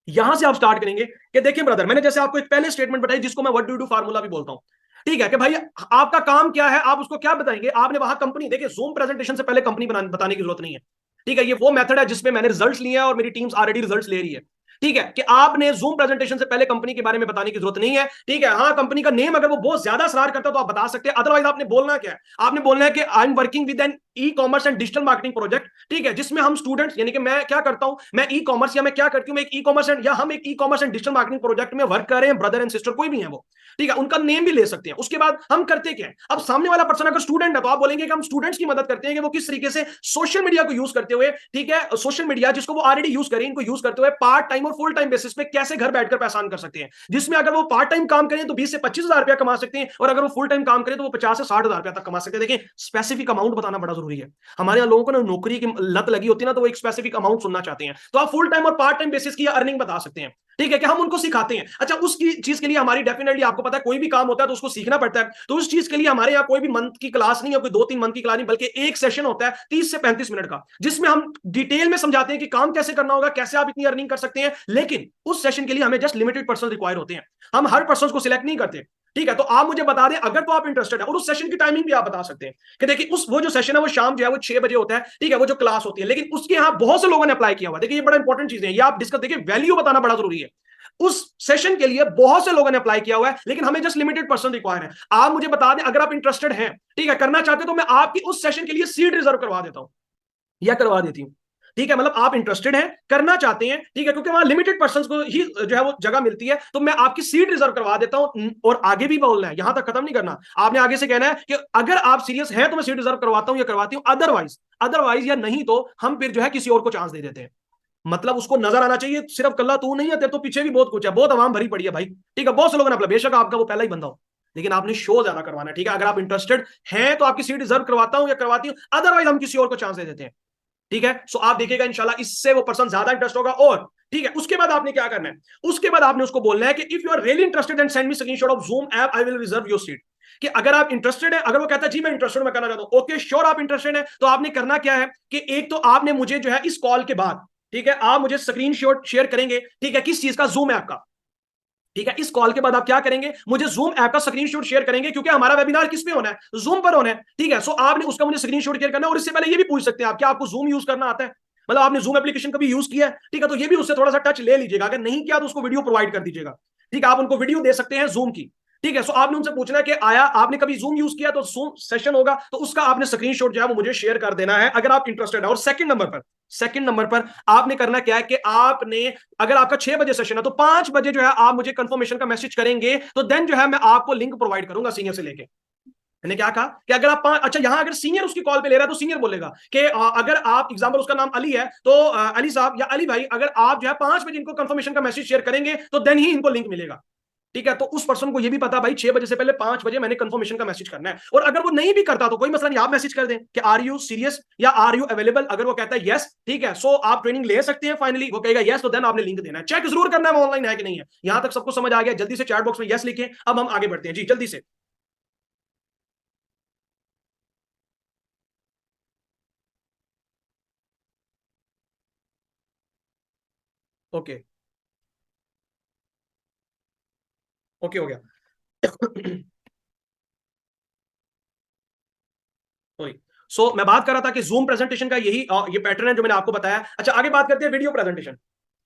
यहां से आप स्टार्ट करेंगे कि देखिए ब्रदर, मैंने जैसे आपको एक पहले स्टेटमेंट बताई जिसको मैं what do you do formula भी बोलता हूं। ठीक है, कि भाई आपका काम क्या है, आप उसको क्या बताएंगे, आपने वहां कंपनी, देखिए जूम प्रेजेंटेशन से पहले कंपनी बताने की जरूरत नहीं है। ठीक है, ये वो मेथड है जिसमें मैंने रिजल्ट्स लिए हैं और मेरी टीम्स ऑलरेडी रिजल्ट्स ले रही है। ठीक है, कि आपने जूम प्रेजेंटेशन से पहले कंपनी के बारे में बताने की जरूरत नहीं है। ठीक है, हाँ कंपनी का नेम अगर वो बहुत ज्यादा असरार करता है तो आप बता सकते हैं, अदरवाइज आपने बोलना क्या है, आपने बोलना है कि I am working with an e commerce and digital marketing project. ठीक है, जिसमें हम स्टूडेंट्स, यानी कि मैं क्या करता हूं, मैं ई कॉमर्स, या मैं क्या करती हूं, मैं एक ई कॉमर्स एंड, या हम एक ई commerce and digital marketing project में वर्क कर रहे हैं, ब्रदर एंड सिस्टर कोई भी है वो। ठीक है, उनका नेम भी ले सकते हैं। उसके बाद हम करते क्या है, अब सामने वाला पर्सन अगर स्टूडेंट है तो आप बोलेंगे कि हम स्टूडेंट्स की मदद करते हैं कि वो किस तरीके से सोशल मीडिया को यूज करते हुए, ठीक है, सोशल मीडिया जिसको वो ऑलरेडी यूज करें, इनको यूज करते हुए पार्ट टाइम और फुल टाइम बेसिस पे कैसे घर बैठकर पैसा कर सकते हैं, जिसमें अगर वो पार्ट टाइम काम करें तो 20 से 25 हजार रुपया कमा सकते हैं, और अगर वो फुल टाइम काम करें तो वो 50 से 60 हजार रुपया तक कमा सकते हैं। देखिए, स्पेसिफिक अमाउंट बताना बड़ा जरूरी है। हमारे यहाँ लोगों को ना नौकरी की लत लगी होती है ना, तो वो एक स्पेसिफिक अमाउंट सुनना चाहते हैं, तो आप फुल टाइम और पार्ट टाइम बेसिस की अर्निंग बता सकते हैं। ठीक है, कि हम उनको सिखाते हैं। अच्छा, उस चीज के लिए हमारी डेफिनेटली, आपको पता है कोई भी काम होता है तो उसको सीखना पड़ता है, तो उस चीज के लिए हमारे यहाँ कोई भी मंथ की क्लास नहीं है, कोई 2-3 मंथ की क्लास नहीं, बल्कि एक सेशन होता है 30 से 35 मिनट का, जिसमें हम डिटेल में समझाते हैं कि काम कैसे करना होगा, कैसे आप इतनी अर्निंग कर सकते हैं। लेकिन उस सेशन के लिए हमें जस्ट लिमिटेड पर्सन रिक्वायर होते हैं, हम हर पर्सन को सिलेक्ट नहीं करते। ठीक है, तो आप मुझे बता दें अगर तो आप इंटरेस्टेड है, और उस सेशन की टाइमिंग भी आप बता सकते हैं कि देखिए उस वो जो सेशन है वो शाम जो है वो 6 बजे होता है। ठीक है, वो जो क्लास होती है, लेकिन उसके यहाँ बहुत से लोगों ने अप्लाई किया हुआ। देखिए, ये बड़ा इंपॉर्टेंट चीज है, ये आप डिस्कस, देखिए वैल्यू बताना बड़ा जरूरी है। उस सेशन के लिए बहुत से लोगों ने अप्लाई किया हुआ है, लेकिन हमें जस्ट लिमिटेड पर्सन रिक्वायर है। आप मुझे बता दें अगर आप इंटरेस्टेड हैं, ठीक है, करना चाहते तो मैं आपकी उस सेशन के लिए सीट रिजर्व करवा देता हूं या करवा देती हूं। ठीक है, मतलब आप इंटरेस्टेड हैं, करना चाहते हैं, ठीक है, क्योंकि वहां लिमिटेड पर्सन को ही जो है वो जगह मिलती है, तो मैं आपकी सीट रिजर्व करवा देता हूं। और आगे भी बोलना है, यहां तक खत्म नहीं करना, आपने आगे से कहना है कि अगर आप सीरियस हैं तो मैं सीट रिजर्व करवाता हूं या करवाती हूं, अदरवाइज या नहीं तो हम फिर जो है किसी और को चांस दे देते हैं। मतलब उसको नजर आना चाहिए सिर्फ कल्ला तू नहीं है, तेरे तो पीछे भी बहुत कुछ है, बहुत आवाम भरी पड़ी है भाई। ठीक है, बहुत से लोगों ने अपना, बेशक आपका वो पहला ही बंदा हो, लेकिन आपने शो ज्यादा करवाना है। ठीक है, अगर आप इंटरेस्टेड हैं तो आपकी सीट रिजर्व करवाता हूं या करवाती हूं, अदरवाइज हम किसी और को चांस दे देते हैं। ठीक है, सो आप देखिएगा इंशाल्लाह इससे वो पर्सन ज्यादा इंटरेस्ट होगा। और ठीक है, उसके बाद आपने क्या करना है, उसके बाद आपने उसको बोलना है कि if you are really interested and send me screenshot of Zoom app, I will reserve your seat. कि अगर आप इंटरेस्टेड है, अगर वो कहता है जी मैं इंटरेस्टेड, मैं करना चाहता हूं, ओके श्योर आप इंटरेस्टेड है, तो आपने करना क्या है कि एक तो आपने मुझे जो है इस कॉल के बाद, ठीक है, आप मुझे स्क्रीनशॉट शेयर करेंगे, ठीक है, किस चीज का, जूम ऐप का। ठीक है, इस कॉल के बाद आप क्या करेंगे, मुझे जूम ऐप का स्क्रीनशॉट शेयर करेंगे, क्योंकि हमारा वेबिनार किस पे होना है, जूम पर होना है। ठीक है, सो आपने उसका मुझे स्क्रीनशॉट शेयर करना है। और इससे पहले ये भी पूछ सकते हैं आप, क्या आपको जूम यूज करना आता है, मतलब आपने जूम एप्लीकेशन कभी यूज किया है, ठीक है, तो ये भी उससे थोड़ा सा टच ले लीजिएगा, अगर नहीं किया तो उसको वीडियो प्रोवाइड कर दीजिएगा। ठीक है, आप उनको वीडियो दे सकते हैं जूम की। ठीक है, सो आपने उनसे पूछना है कि आया आपने कभी जूम यूज किया, तो जूम सेशन होगा तो उसका आपने स्क्रीनशॉट जो है वो मुझे शेयर कर देना है, अगर आप इंटरेस्टेड है। और सेकंड नंबर पर आपने करना क्या है कि आपने, अगर आपका 6 बजे सेशन है तो 5 बजे जो है आप मुझे कंफर्मेशन का मैसेज करेंगे, तो देन जो है मैं आपको लिंक प्रोवाइड करूंगा सीनियर से लेके। मैंने क्या कहा कि अगर आप अच्छा, यहां अगर सीनियर उसकी कॉल पे ले रहा है तो सीनियर बोलेगा कि अगर आप, एग्जांपल उसका नाम अली है, तो अली साहब या अली भाई, अगर आप जो है 5 बजे इनको कंफर्मेशन का मैसेज शेयर करेंगे तो देन ही इनको लिंक मिलेगा। ठीक है, तो उस पर्सन को ये भी पता भाई 6 बजे से पहले 5 बजे मैंने कंफर्मेशन का मैसेज करना है। और अगर वो नहीं भी करता तो कोई मसला नहीं, आप मैसेज कर दें कि आर यू सीरियस या आर यू अवेलेबल। अगर वो कहता है यस, ठीक है, सो आप ट्रेनिंग ले सकते हैं। फाइनली वो कहेगा यस, तो देन आपने लिंक देना है, चेक जरूर करना है वो ऑनलाइन है कि नहीं है। यहां तक सबको समझ आ गया? जल्दी से चैट बॉक्स में यस लिखें। अब हम आगे बढ़ते हैं जी, जल्दी से। ओके, ओके हो गया। सो मैं बात कर रहा था कि जूम प्रेजेंटेशन का यही ये पैटर्न है जो मैंने आपको बताया। अच्छा, आगे बात करते हैं वीडियो प्रेजेंटेशन।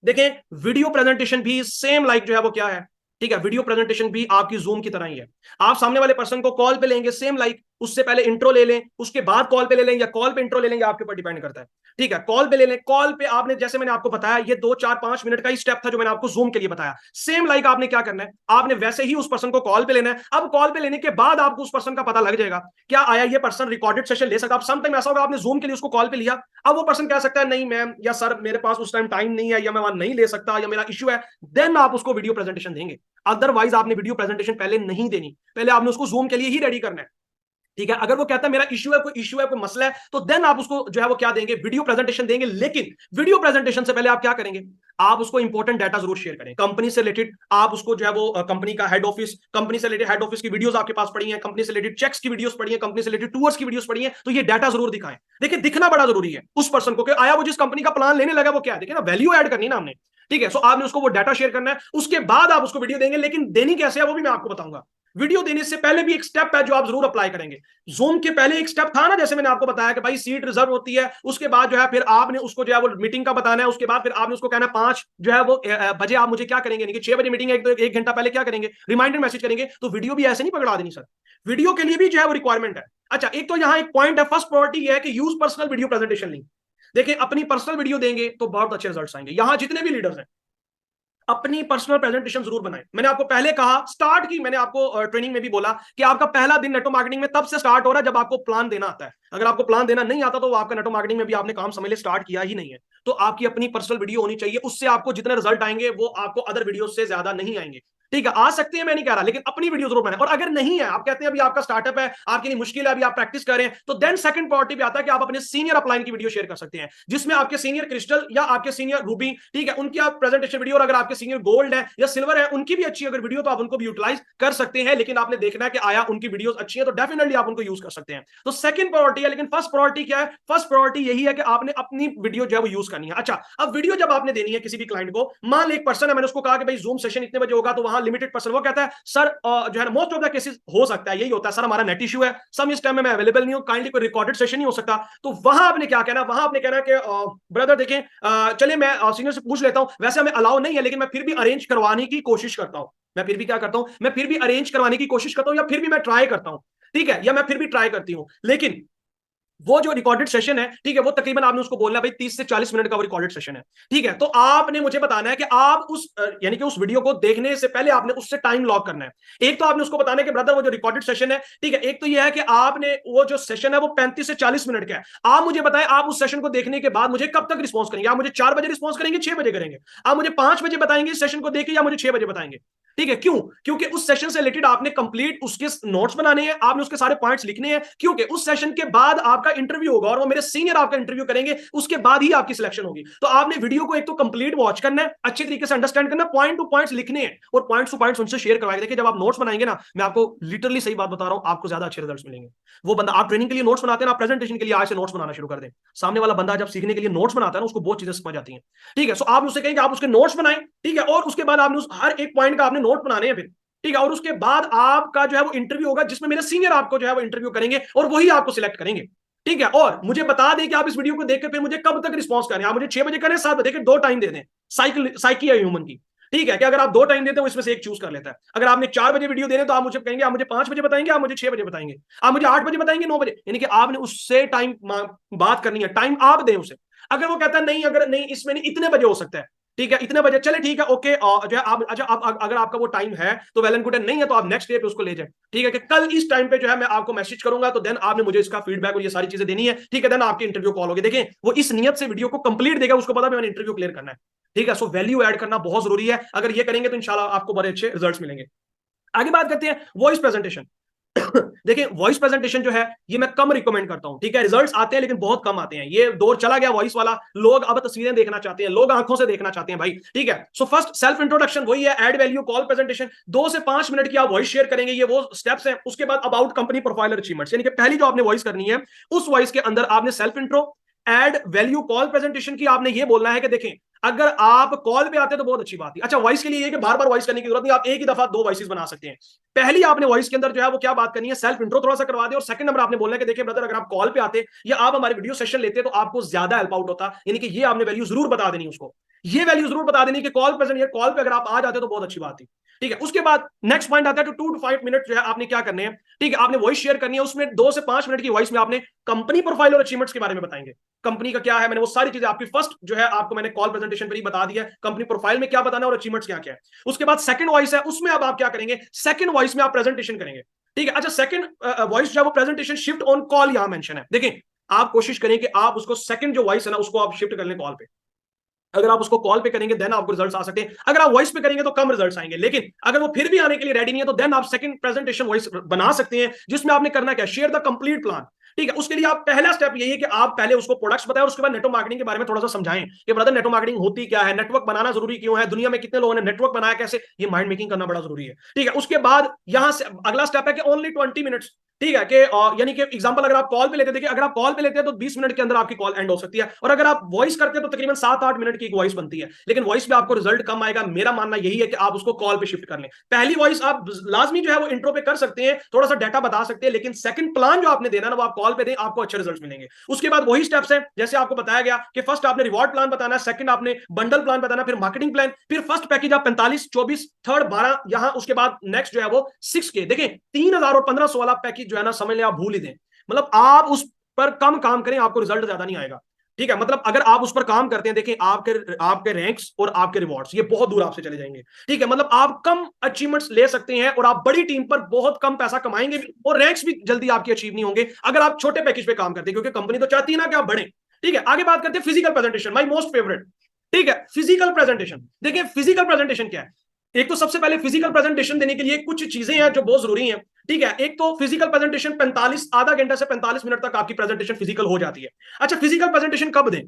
देखें, वीडियो प्रेजेंटेशन भी सेम लाइक जो है वो क्या है, ठीक है, वीडियो प्रेजेंटेशन भी आपकी जूम की तरह ही है। आप सामने वाले पर्सन को कॉल पे लेंगे सेम लाइक, उससे पहले इंट्रो ले लें, उसके बाद कॉल पे ले लें, या कॉल पे इंट्रो ले लेंगे, आपके ऊपर डिपेंड करता है। ठीक है, कॉल पे ले लें। कॉल पे आपने, जैसे मैंने आपको बताया, ये 2 4 5 मिनट का ही स्टेप था जो मैंने आपको जूम के लिए बताया। सेम लाइक आपने क्या करना है, आपने वैसे ही उस पर्सन को कॉल पे लेना है। अब कॉल पे लेने के बाद आपको उस पर्सन का पता लग जाएगा क्या आया ये पर्सन रिकॉर्डेड सेशन ले सकता है। अब सम टाइम ऐसा होगा आपने जूम के लिए उसको कॉल पे लिया, अब वो पर्सन कह सकता है नहीं मैम या सर मेरे पास उस टाइम टाइम नहीं है, या मैं वहां नहीं ले सकता, या मेरा इश्यू है, देन आप उसको वीडियो प्रेजेंटेशन देंगे। अदरवाइज आपने वीडियो प्रेजेंटेशन पहले नहीं देनी, पहले आपने उसको जूम के लिए ही रेडी करना है। ठीक है, अगर वो कहता है मेरा इश्यू है कोई मसला है, तो देन आप उसको जो है वो क्या देंगे, वीडियो प्रेजेंटेशन देंगे। लेकिन वीडियो प्रेजेंटेशन से पहले आप क्या करेंगे, आप उसको इंपॉर्टेंट डाटा जरूर शेयर करें कंपनी से रिलेटेड। आप उसको जो है वो कंपनी का हेड ऑफिस, कंपनी से रिलेटेड हेड ऑफिस की वीडियोस आपके पास पड़ी हैं, कंपनी से रिलेटेड चेक्स की वीडियोस पड़ी हैं, कंपनी से रिलेटेड टूर्स की वीडियोस पड़ी हैं, तो ये डाटा जरूर दिखाएं। देखिए, दिखना बड़ा जरूरी है उस पर्सन को कि आया वो जिस कंपनी का प्लान लेने लगा वो क्या है, देखिए ना, वैल्यू ऐड करनी ना हमने। ठीक है, सो आपने उसको वो डाटा शेयर करना है, उसके बाद आप उसको वीडियो देंगे। लेकिन देनी कैसे है वो भी मैं आपको बताऊंगा। वीडियो देने से पहले भी एक स्टेप है जो आप जरूर अप्लाई करेंगे। जूम के पहले एक स्टेप था ना, जैसे मैंने आपको बताया कि भाई सीट रिजर्व होती है, उसके बाद जो है फिर आपने उसको जो है वो मीटिंग का बताना है, उसके बाद फिर आपने उसको कहना है 5 जो है वो बजे आप मुझे क्या करेंगे, यानी कि 6 बजे मीटिंग है, तो 1 घंटा पहले क्या करेंगे, रिमाइंडर मैसेज करेंगे। तो वीडियो भी ऐसे नहीं पकड़ा देनी सर, वीडियो के लिए भी जो है वो रिक्वायरमेंट है। अच्छा, एक तो यहाँ एक पॉइंट है, फर्स्ट प्रायोरिटी है कि use personal video presentation link. देखिए, अपनी पर्सनल वीडियो देंगे तो बहुत अच्छे रिजल्ट्स आएंगे। यहां जितने भी लीडर्स हैं अपनी पर्सनल प्रेजेंटेशन जरूर बनाएं। मैंने आपको पहले कहा, स्टार्ट की मैंने आपको ट्रेनिंग में भी बोला कि आपका पहला दिन नेटवर्क मार्केटिंग में तब से स्टार्ट हो रहा है जब आपको प्लान देना आता है। अगर आपको प्लान देना नहीं आता तो आपका नेटवर्क मार्केटिंग में भी आपने काम समझ ले स्टार्ट किया ही नहीं है। तो आपकी अपनी पर्सनल वीडियो होनी चाहिए, उससे आपको जितने रिजल्ट आएंगे वो आपको अदर वीडियो से ज्यादा नहीं आएंगे। ठीक है, आ सकते हैं, मैं नहीं कह रहा, लेकिन अपनी वीडियो जरूर बनाएं। और अगर नहीं है, आप कहते हैं अभी आपका स्टार्टअप है, आपके लिए मुश्किल है, अभी आप प्रैक्टिस करें, तो देन सेकंड प्रायोरिटी पे आता है कि आप अपने सीनियर अपलाइन की वीडियो शेयर कर सकते हैं, जिसमें आपके सीनियर क्रिस्टल या आपके सीनियर रूबी, ठीक है, उनकी आप प्रेजेंटेशन वीडियो, और अगर आपके सीनियर गोल्ड है या सिल्वर है उनकी भी अच्छी अगर वीडियो, तो आप उनको भी यूटिलाइज कर सकते हैं। लेकिन आपने देखना है कि आया उनकी वीडियोस अच्छी है तो डेफिनेटली आप उनको यूज कर सकते हैं। तो सेकंड प्रायोरिटी है, लेकिन फर्स्ट प्रायोरिटी क्या है, फर्स्ट प्रायोरिटी यही है कि आपने अपनी वीडियो जो है वो यूज करनी है। अच्छा, अब वीडियो जब आपने देनी है किसी भी क्लाइंट को, मान लो एक पर्सन है, मैंने उसको कहा कि भाई जूम सेशन इतने बजे होगा, तो वहां लिमिटेड पर्सन, वो कहता है सर जो है ना, मोस्ट ऑफ द केसेस हो सकता है यही होता है, सर हमारा नेट इशू है, सम इस टाइम में मैं अवेलेबल नहीं हूं, काइंडली कोई रिकॉर्डेड सेशन नहीं हो सकता। तो वहां आपने क्या कहना, वहां आपने कहना कि ब्रदर देखें, चलिए मैं सीनियर से पूछ लेता हूं, वैसे हमें अलाउ नहीं है, लेकिन मैं फिर भी अरेंज करवाने की कोशिश करता हूं। मैं फिर भी क्या करता हूं, मैं फिर भी अरेंज करवाने की कोशिश करता हूं, या फिर भी मैं ट्राई करता हूं। ठीक है, या मैं फिर भी ट्राई करती हूं। लेकिन वो जो रिकॉर्डेड सेशन है, ठीक है, वो तकरीबन आपने उसको बोलना है भाई 30 से 40 मिनट का वो रिकॉर्डेड सेशन है। ठीक है, तो आपने मुझे बताना है कि आप उस यानी कि उस वीडियो को देखने से पहले आपने उससे टाइम लॉक करना है। एक तो आपने उसको बताना है कि ब्रदर वो जो रिकॉर्डेड सेशन है, ठीक है, एक तो ये है कि आपने वो जो सेशन है वो 35 से 40 मिनट का है। आप मुझे बताएं आप उस सेशन को देखने के बाद मुझे कब तक रिस्पॉन्स करेंगे, आप मुझे 4 बजे रिस्पॉन्स करेंगे, 6 बजे करेंगे, आप मुझे 5 बजे बताएंगे इस सेशन को देखे, या मुझे 6 बजे बताएंगे। ठीक है, क्यों, क्योंकि उस सेशन से रिलेटेड आपने कंप्लीट उसके नोट्स बनाने हैं, आपने उसके सारे पॉइंट्स लिखने हैं, क्योंकि उस सेशन के बाद आपका इंटरव्यू होगा और वो मेरे सीनियर आपका इंटरव्यू करेंगे, उसके बाद ही आपकी सिलेक्शन होगी। तो आपने वीडियो को एक तो कंप्लीट वॉच करना है, अच्छे तरीके से अंडरस्टैंड करना, पॉइंट टू पॉइंट्स लिखने हैं, और पॉइंट्स टू पॉइंट्स उनसे शेयर करवाएंगे। देखिए, जब आप नोट्स बनाएंगे ना, मैं आपको लिटरली सही बात बता रहा हूं, आपको ज्यादा अच्छे रिजल्ट्स मिलेंगे। वो बंदा, आप ट्रेनिंग के लिए नोट्स बनाते हैं ना, प्रेजेंटेशन के लिए आज से नोट्स बनाना शुरू कर दें। सामने वाला बंदा जब सीखने के लिए नोट्स बनाता है ना, उसको बहुत चीजें समझ आती हैं। ठीक है, सो आप उससे कहेंगे आप उसके नोट्स बनाएं, ठीक है, और उसके बाद आपने हर एक पॉइंट का आपने नोट बनाने हैं फिर। ठीक है, और उसके बाद आपका जो है वो इंटरव्यू होगा, जिसमें मेरे सीनियर आपको जो है वो इंटरव्यू करेंगे और वही आपको सिलेक्ट करेंगे। ठीक है, और मुझे बता दें कि आप इस वीडियो को देखकर फिर मुझे कब तक रिस्पॉन्स करें, आप मुझे 6 बजे करें, 7 बजे करें, 2 टाइम दे दें। साइकी है ह्यूमन की। ठीक है, कि अगर आप 2 टाइम देते हैं इसमें से एक चूज कर लेता है। अगर आपने 4 बजे वीडियो देने तो आप मुझे कहेंगे आप मुझे 5 बजे बताएंगे, आप मुझे 6 बजे बताएंगे, आप मुझे 8 बजे बताएंगे, 9 बजे, यानी कि आपने उससे टाइम बात करनी है, टाइम आप दें उसे। अगर वो कहता है नहीं, अगर नहीं इसमें नहीं, इतने बजे हो सकता है, ठीक है, इतने बजे, चले ठीक है, ओके, जो है आप, अच्छा आप अगर आपका वो टाइम है तो वेल एंड गुड है, नहीं है तो आप नेक्स्ट डे पे उसको ले जाए। ठीक है, कि कल इस टाइम पे जो है मैं आपको मैसेज करूंगा, तो देन आपने मुझे इसका फीडबैक और ये सारी चीजें देनी है। ठीक है, देन आपकी इंटरव्यू कॉल होगी। देखिए, वो इस नियत से वीडियो को कंप्लीट देगा, उसको पता है मैंने इंटरव्यू क्लियर करना है। ठीक है, सो वैल्यू ऐड करना बहुत जरूरी है, अगर ये करेंगे तो इंशाल्लाह आपको बड़े अच्छे रिजल्ट्स मिलेंगे। आगे बात करते हैं वॉइस प्रेजेंटेशन। देखिए वॉइस प्रेजेंटेशन जो है ये मैं कम रिकमेंड करता हूं, ठीक है, रिजल्ट्स आते हैं लेकिन बहुत कम आते हैं, ये दौर चला गया वॉइस वाला, लोग अब तस्वीरें देखना चाहते हैं, लोग आंखों से देखना चाहते हैं भाई, ठीक है। सो फर्स्ट सेल्फ इंट्रोडक्शन वही है, एड वैल्यू, कॉल प्रेजेंटेशन, 2 से 5 मिनट की आप वॉइस शेयर करेंगे, ये वो स्टेप्स हैं। उसके बाद अबाउट कंपनी प्रोफाइल और अचीवमेंट्स, यानी कि पहली जो आपने वॉइस करनी है उस वॉइस के अंदर आपने self intro, add value, call presentation की आपने ये बोलना है कि देखें अगर आप कॉल पे आते हैं तो बहुत अच्छी बात है। अच्छा वॉइस के लिए ये कि बार बार वॉइस करने की जरूरत नहीं, आप एक ही दफा 2 वॉइसेस बना सकते हैं। पहली आपने वॉइस के अंदर जो है वो क्या बात करनी है, सेल्फ इंट्रो थोड़ा सा करवा दे, और सेकंड नंबर आपने बोलना है कि देखिए ब्रदर अगर आप कॉल पे आते या आप हमारे वीडियो सेशन लेते तो आपको ज्यादा हेल्प आउट होता, यानी कि ये आपने वैल्यू जरूर बता देनी उसको, ये वैल्यू जरूर बता देनी कि कॉल प्रेजेंट, ये कॉल पे अगर आप आ जाते तो बहुत अच्छी बात थी, ठीक है। उसके बाद नेक्स्ट पॉइंट आता है तो 2 to 5 मिनट जो है आपने क्या करने हैं, ठीक है, आपने वॉइस शेयर करनी है, उसमें 2 से 5 मिनट की वॉइस में आपने कंपनी प्रोफाइल और अचीवमेंट्स के बारे में बताएंगे, कंपनी का क्या है, मैंने वो सारी चीजें आपकी फर्स्ट जो है आपको मैंने कॉल प्रेजेंटेशन पर ही बता दिया, कंपनी प्रोफाइल में क्या बताना है और अचीवमेंट्स क्या क्या है। उसके बाद सेकंड वॉइस है, उसमें अब आप क्या करेंगे, सेकंड वॉइस में आप प्रेजेंटेशन करेंगे, ठीक है। अच्छा सेकंड वॉइस जो है वो प्रेजेंटेशन शिफ्ट ऑन कॉल यहां मेंशन है, देखिए आप कोशिश करें कि आप उसको सेकंड जो वॉइस है ना उसको आप शिफ्ट कर लें कॉल पे, अगर आप उसको कॉल पे करेंगे देन आपको रिजल्ट्स आ सकते हैं, अगर आप वॉइस पे करेंगे तो कम रिजल्ट्स आएंगे, लेकिन अगर वो फिर भी आने के लिए रेडी नहीं है तो देन आप सेकंड प्रेजेंटेशन वॉइस बना सकते हैं, जिसमें आपने करना क्या, शेयर द कंप्लीट प्लान, ठीक है। उसके लिए आप पहला स्टेप यही है कि आप पहले उसको प्रोडक्ट्स बताएं और उसके बाद नेटवर्क मार्केटिंग के बारे में थोड़ा सा समझाएं कि ब्रदर नेटवर्क मार्केटिंग होती क्या है, नेटवर्क बनाना जरूरी क्यों है, दुनिया में कितने लोगों ने नेटवर्क बनाया कैसे, ये माइंड मेकिंग करना बड़ा जरूरी है, ठीक है। उसके बाद यहां से अगला स्टेप है कि ओनली 20 मिनट्स, ठीक है, कि यानी कि एग्जांपल अगर आप कॉल पे लेते, देखिए अगर आप कॉल पे लेते हैं तो 20 मिनट के अंदर आपकी कॉल एंड हो सकती है, और अगर आप वॉइस करते हैं तो तकरीबन 7-8 मिनट की एक वॉइस बनती है, लेकिन वॉइस पे आपको रिजल्ट कम आएगा, मेरा मानना यही है कि आप उसको कॉल पे शिफ्ट कर लें। पहली वॉइस आप लाजमी जो है वो इंट्रो पे कर सकते हैं, थोड़ा सा डाटा बता सकते हैं, लेकिन सेकंड प्लान जो आपने देना ना वो आप कॉल पे दें, आपको अच्छे रिजल्ट मिलेंगे। उसके बाद वही स्टेप्स हैं जैसे आपको बताया गया कि फर्स्ट आपने रिवॉर्ड प्लान बताना, सेकंड आपने बंडल प्लान बताना, फिर मार्केटिंग प्लान, फिर फर्स्ट पैकेज आप 45, 24, थर्ड 12, यहां उसके बाद नेक्स्ट जो है वो 6K, देखें 3000 और 1500 वाला पैकेज जो है ना समझ लें आप भूल ही दें, मतलब आप उस पर कम काम करें आपको रिजल्ट ज्यादा नहीं आएगा, ठीक है। मतलब अगर आप उस पर काम करते हैं, देखिए आपके रैंक्स और आपके रिवॉर्ड्स ये बहुत दूर आपसे चले जाएंगे, ठीक है। मतलब आप कम अचीवमेंट्स ले सकते हैं और आप बड़ी टीम पर बहुत कम पैसा कमाएंगे भी, और रैंक्स भी जल्दी आपके अचीव नहीं होंगे अगर आप छोटे पैकेज पे काम करते हैं, क्योंकि कंपनी तो चाहती है ना कि आप बढ़े, ठीक है। आगे बात करते हैं physical presentation, my most favourite, ठीक है। फिजिकल प्रेजेंटेशन, देखिए फिजिकल प्रेजेंटेशन क्या है, एक तो सबसे पहले फिजिकल प्रेजेंटेशन देने के लिए कुछ चीजें हैं जो बहुत जरूरी हैं, ठीक है। एक तो फिजिकल प्रेजेंटेशन 45 आधा घंटा से 45 मिनट तक आपकी प्रेजेंटेशन फिजिकल हो जाती है। अच्छा फिजिकल प्रेजेंटेशन कब दें,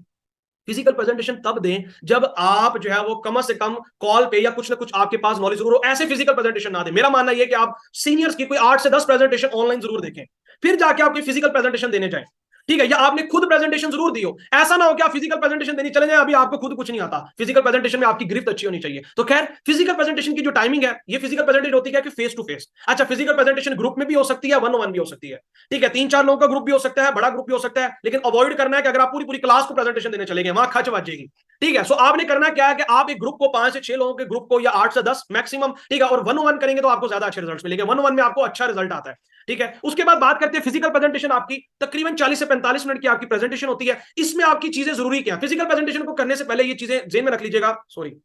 फिजिकल प्रेजेंटेशन तब दें जब आप जो है वो कम से कम कॉल पे या कुछ ना कुछ आपके पास नॉलेज जरूर हो, ऐसे फिजिकल प्रेजेंटेशन ना दें। मेरा मानना यह कि आप सीनियर्स की कोई 8 से 10 प्रेजेंटेशन ऑनलाइन जरूर देखें, फिर जाके आपकी फिजिकल प्रेजेंटेशन देने जाए, ठीक है। या आपने खुद प्रेजेंटेशन जरूर दी हो, ऐसा ना हो कि आप फिजिकल प्रेजेंटेशन देने चले जाए, अभी आपको खुद कुछ नहीं आता, फिजिकल प्रेजेंटेशन में आपकी गिरफ्त अच्छी होनी चाहिए। तो खैर फिजिकल प्रेजेंटेशन की जो टाइमिंग है, ये फिजिकल प्रेजेंटेशन होती है कि फेस टू फेस। अच्छा फिजिकल प्रेजेंटेशन ग्रुप में भी हो सकती है, 1-on-1 भी हो सकती है, ठीक है, 3-4 लोगों का ग्रुप भी हो सकता है, बड़ा ग्रुप भी हो सकता है, लेकिन अवॉइड करना है कि अगर आप पूरी पूरी क्लास को प्रेजेंटेशन देने चले गए वहां खच बच जाएगी, ठीक है। सो आपने करना क्या है कि आप एक ग्रुप को 5 से 6 लोगों के ग्रुप को या 8 से 10 मैक्सिमम, ठीक है, और 1-on-1 करेंगे तो आपको ज्यादा अच्छे रिजल्ट मिलेंगे, 1-on-1 में आपको अच्छा रिजल्ट आता है, ठीक है। उसके बाद बात करते हैं फिजिकल प्रेजेंटेशन, आपकी तकरीबन 40 से 45 मिनट की आपकी प्रेजेंटेशन होती है, इसमें आपकी चीजें जरूरी क्या है, फिजिकल प्रेजेंटेशन को करने से पहले ये चीजें जेन में रख लीजिएगा, सॉरी।